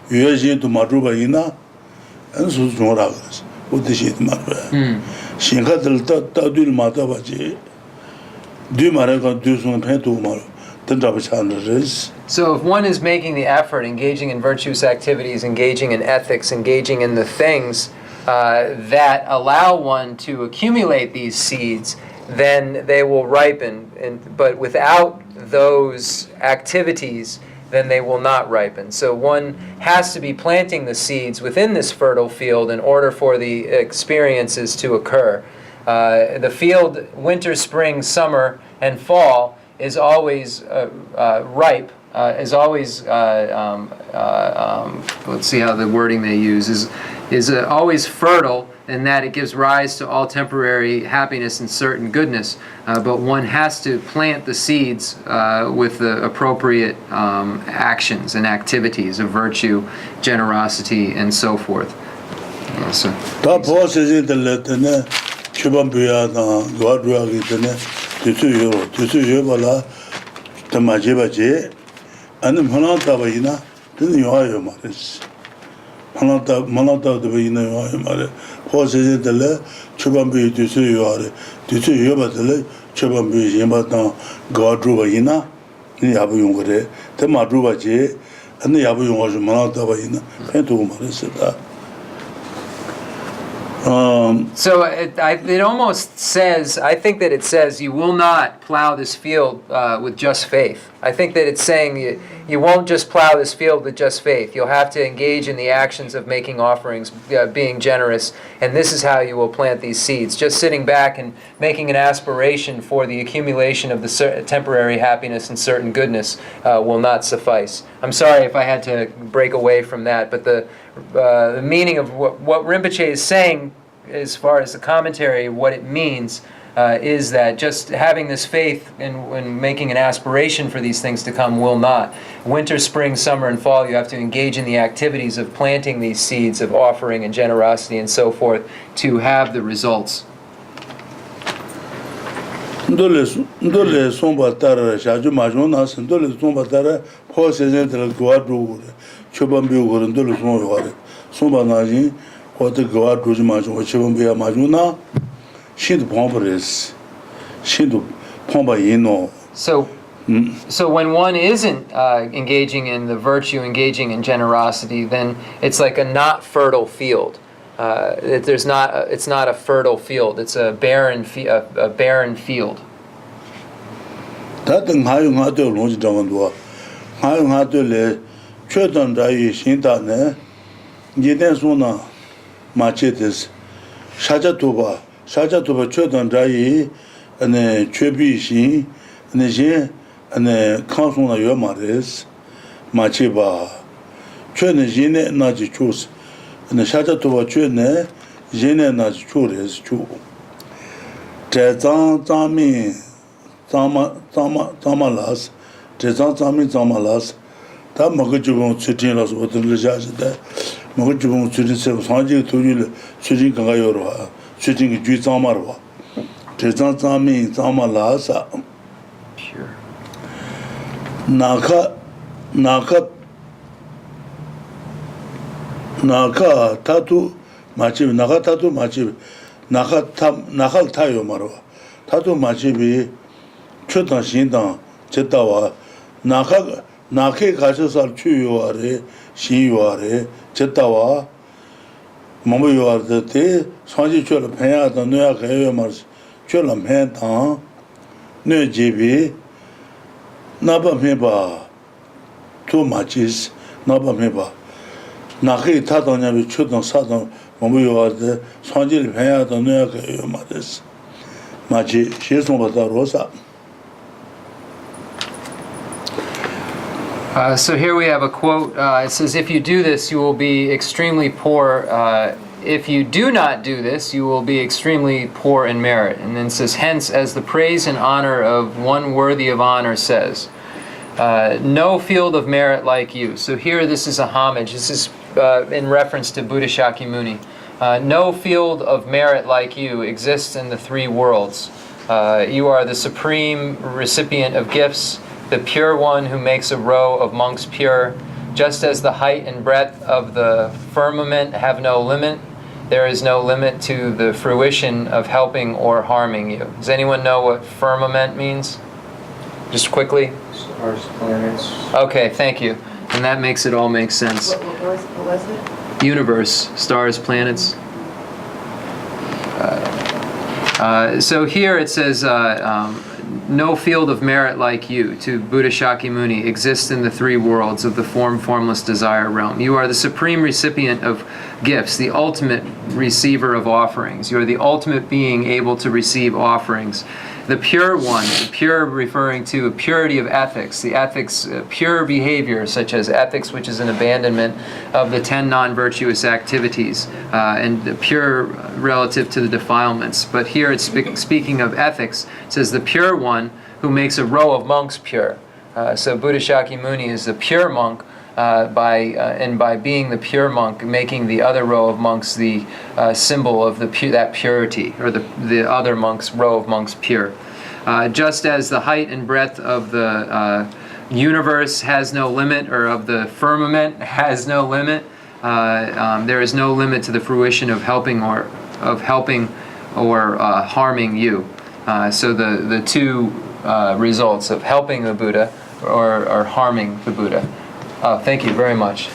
Yuji to Marubaina, and so Moragas, what the shit Marba. Shinkatel Tadul Matabaji, do Maragon do some pentumar, the Dabachanders. So if one is making the effort, engaging in virtuous activities, engaging in ethics, engaging in the things that allow one to accumulate these seeds, then they will ripen. But without those activities, then they will not ripen. So one has to be planting the seeds within this fertile field in order for the experiences to occur. The field, winter, spring, summer, and fall, is always ripe, is always, let's see how the wording they use, is always fertile, in that it gives rise to all temporary happiness and certain goodness. But one has to plant the seeds with the appropriate actions and activities of virtue, generosity, and so forth. So, Manata the Vina, Position the Le, Chubambi to see you are, to see you about the Le, Chubambi, Yamatan, God Rubaina, Niabuyungre, the Madruba J, and the Yabuyung was Manata Vaina, and to Marissa. So it almost says, I think that it says, you will not plow this field with just faith. I think that it's saying you won't just plow this field with just faith. You'll have to engage in the actions of making offerings, being generous, and this is how you will plant these seeds. Just sitting back and making an aspiration for the accumulation of the temporary happiness and certain goodness will not suffice. I'm sorry if I had to break away from that, but the meaning of what Rinpoche is saying, as far as the commentary, what it means, is that just having this faith and making an aspiration for these things to come will not. Winter, spring, summer, and fall, you have to engage in the activities of planting these seeds of offering and generosity and so forth to have the results. Ndole somba tara shaju majuna ndole somba tara po sezen tele guadu chobambi ugor ndole somba naji hote guadu majuna chobambi majuna shindu pompres shindu pomba yino. So when one isn't engaging in the virtue, engaging in generosity, then it's like a not fertile field. It's not a fertile field. It's a barren field. That ngayung hado lonji dangandwa. Ngayung hado le chödan dai shinda ne. Yeden sona machetes. Shaja toba chödan dai ane chöbi shin ane je ane kansona yo mares macheba. Chöne jine naji chus. ane shaja toba chöne jine naji chures chu. Zang zami Zamalas, Zamalas, that Magajubon Sutin was what the Lajaz there. Magajubon Sutin Sanji to you, Sutin Kangayora, Sutin Juzamarwa. Zami Zamalas. Sure. Naka Tatu Machib, Nakal Tayo Marwa. Tatu Machibi. 초단 신당 제다와 나케 가셔서 추요아래 신요아래 제다와 몸요아르데 산지 줄 배야도 너야 개요 말스 줄람 해다 뇌제비 나바메바 또 마치스 나바메바 나케 타도냐비 초단 사단 몸요아르데 산지 배야도 너야 개요 말스 마치 시송바다 로사. So here we have a quote. It says, if you do this, you will be extremely poor. If you do not do this, you will be extremely poor in merit. And then it says, hence, as the praise and honor of one worthy of honor says, no field of merit like you. So here this is a homage. This is in reference to Buddha Shakyamuni. No field of merit like you exists in the three worlds. You are the supreme recipient of gifts, the pure one who makes a row of monks pure. Just as the height and breadth of the firmament have no limit, there is no limit to the fruition of helping or harming you. Does anyone know what firmament means? Just quickly. Stars, planets. Okay, thank you. And that makes it all make sense. What was it? Universe, stars, planets. So here it says, no field of merit like you, to Buddha Shakyamuni, exists in the three worlds of the form-formless desire realm. You are the supreme recipient of gifts, the ultimate receiver of offerings. You are the ultimate being able to receive offerings. The pure one, the pure referring to a purity of ethics, the ethics, pure behavior, such as ethics, which is an abandonment of the 10 non-virtuous activities, and the pure relative to the defilements. But here it's speaking of ethics. It says the pure one who makes a row of monks pure. So Buddha Shakyamuni is the pure monk, by being the pure monk, making the other row of monks the symbol of that purity, or the other monks row of monks pure. Just as the height and breadth of the universe has no limit, or of the firmament has no limit, there is no limit to the fruition of helping or harming you. So the two results of helping the Buddha or harming the Buddha. Oh, thank you very much.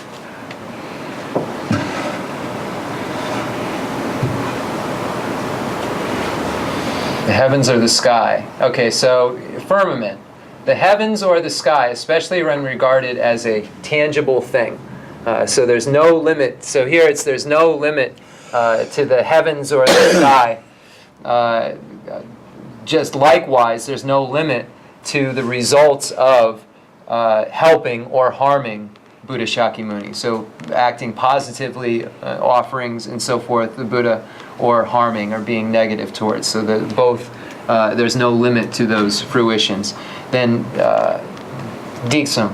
The heavens are the sky. Okay, so firmament. the heavens or the sky, especially when regarded as a tangible thing. So there's no limit. So here there's no limit to the heavens or the sky. Just likewise, there's no limit to the results of helping or harming Buddha Shakyamuni. So acting positively, offerings and so forth, the Buddha, or harming or being negative towards. So that both, there's no limit to those fruitions. Then, Diksum.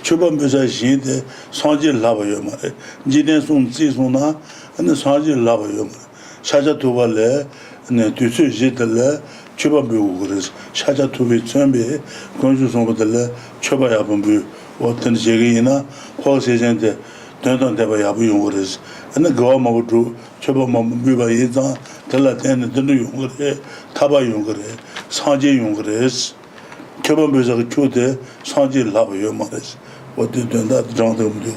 Chuban Bisa Shinde, Sanji Lava Yomare, Jiden Sun Zizuna, and the Sanji Lava Yomare, Shaja Tuvale, and the Tusu Jitale, Chuba Buguris, Shaja Tuvi Tumbi, Conjus over the Le, Chuba Yabambu, Watan Jigina, Horses and the Dunton Deva Yaburis, and the Goma would do Chuba Mabuba Yizan, the Latin, the New Yungre, Taba Yungre, Sanji Yungres, Chuba Bisa Chute, Sanji Lava Yomares.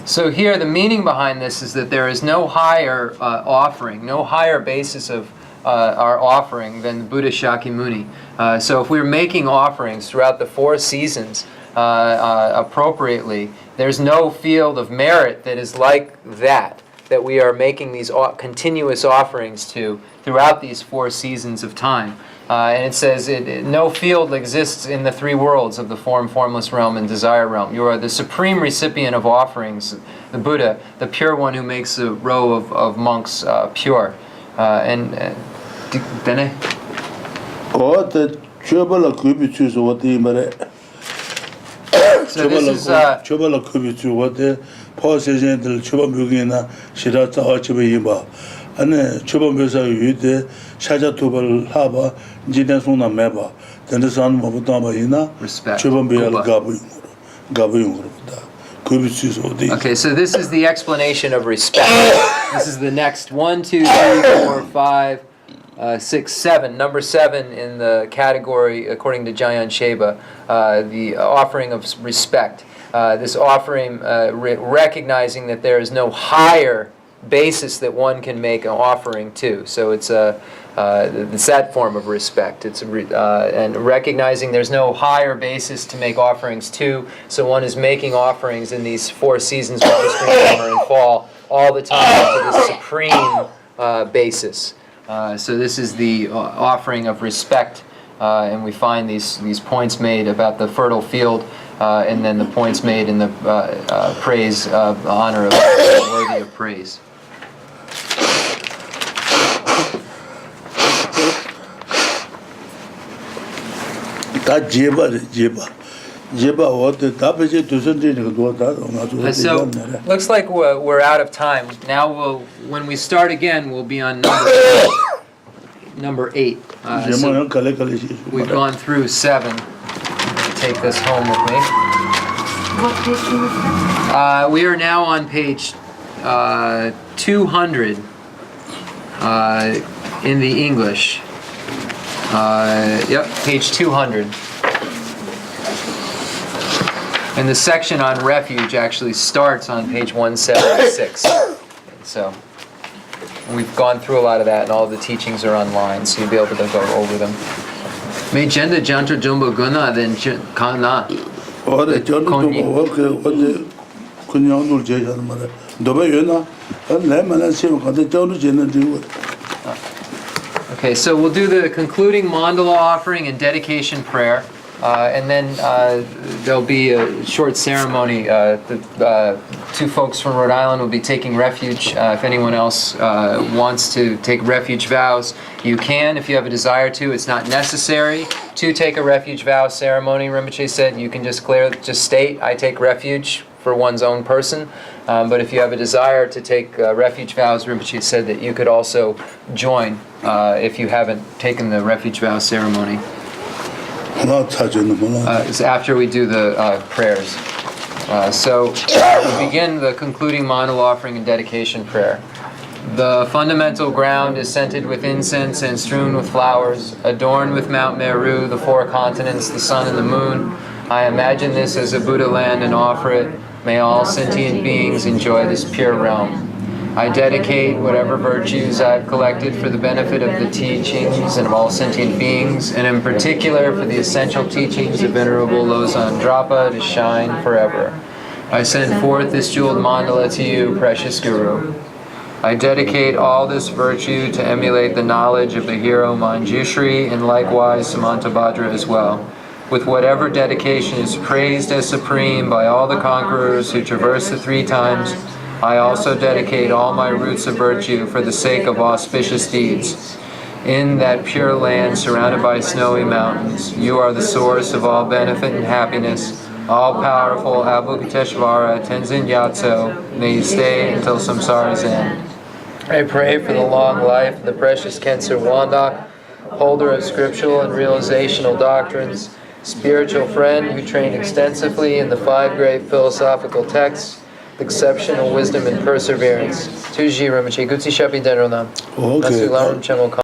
So here, the meaning behind this is that there is no higher offering, no higher basis of our offering than the Buddha Shakyamuni. So if we're making offerings throughout the 4 seasons appropriately, there's no field of merit that is like that we are making these continuous offerings to throughout these 4 seasons of time. And it says, no field exists in the 3 worlds of the form, formless realm, and desire realm. You are the supreme recipient of offerings, the Buddha, the pure one who makes a row of monks pure. Bene? So this is... ane chuban besa yude shaja tubal haba jiden suna meba tende san mabutamba ina chuban bela gabu yungro da kubitsu odi. Okay, so this is the explanation of respect. This is the next 1, 2, 3, 4, 5, 6, 7. Number 7 in the category, according to Jayan Sheba, the offering of respect. This offering recognizing that there is no higher basis that one can make an offering to. So it's that form of respect. It's and recognizing there's no higher basis to make offerings to. So one is making offerings in these 4 seasons, winter, spring, summer, and fall, all the time to the supreme basis. So this is the offering of respect, and we find these points made about the fertile field, and then the points made in the praise, honor of worthy of praise. So looks like we're out of time. Now when we start again, we'll be on number 8. So we've gone through 7. Take this home with me. What page are you looking We are now on page 200 in the English. Yep, page 200. And the section on refuge actually starts on page 176. So we've gone through a lot of that, and all the teachings are online, so you'll be able to go over them. May Jenda Jantra Jumbo Guna then Kana. Okay, so we'll do the concluding mandala offering and dedication prayer, and then there'll be a short ceremony. The 2 folks from Rhode Island will be taking refuge. If anyone else wants to take refuge vows, you can if you have a desire to. It's not necessary to take a refuge vow ceremony. Rinpoche said you can just state, I take refuge for one's own person. But if you have a desire to take refuge vows, Rinpoche said that you could also join if you haven't taken the refuge vow ceremony. It's after we do the prayers. So we begin the concluding mandala offering and dedication prayer. The fundamental ground is scented with incense and strewn with flowers, adorned with Mount Meru, the 4 continents, the sun and the moon. I imagine this as a Buddha land and offer it. May all sentient beings enjoy this pure realm. I dedicate whatever virtues I've collected for the benefit of the teachings and of all sentient beings, and in particular for the essential teachings of Venerable Losang Drapa to shine forever. I send forth this jeweled mandala to you, precious Guru. I dedicate all this virtue to emulate the knowledge of the hero Manjushri and likewise Samantabhadra as well. With whatever dedication is praised as supreme by all the conquerors who traverse the 3 times, I also dedicate all my roots of virtue for the sake of auspicious deeds. In that pure land surrounded by snowy mountains, you are the source of all benefit and happiness. All-powerful Avalokiteshvara Tenzin Gyatso, may you stay until samsara's end. I pray for the long life of the precious Khensur Wandak, holder of scriptural and realizational doctrines, spiritual friend who trained extensively in the 5 great philosophical texts, exceptional wisdom and perseverance. Tuji Rinpoche, Gutsi Shapi Denronam. Okay. Lamrim Chenmo.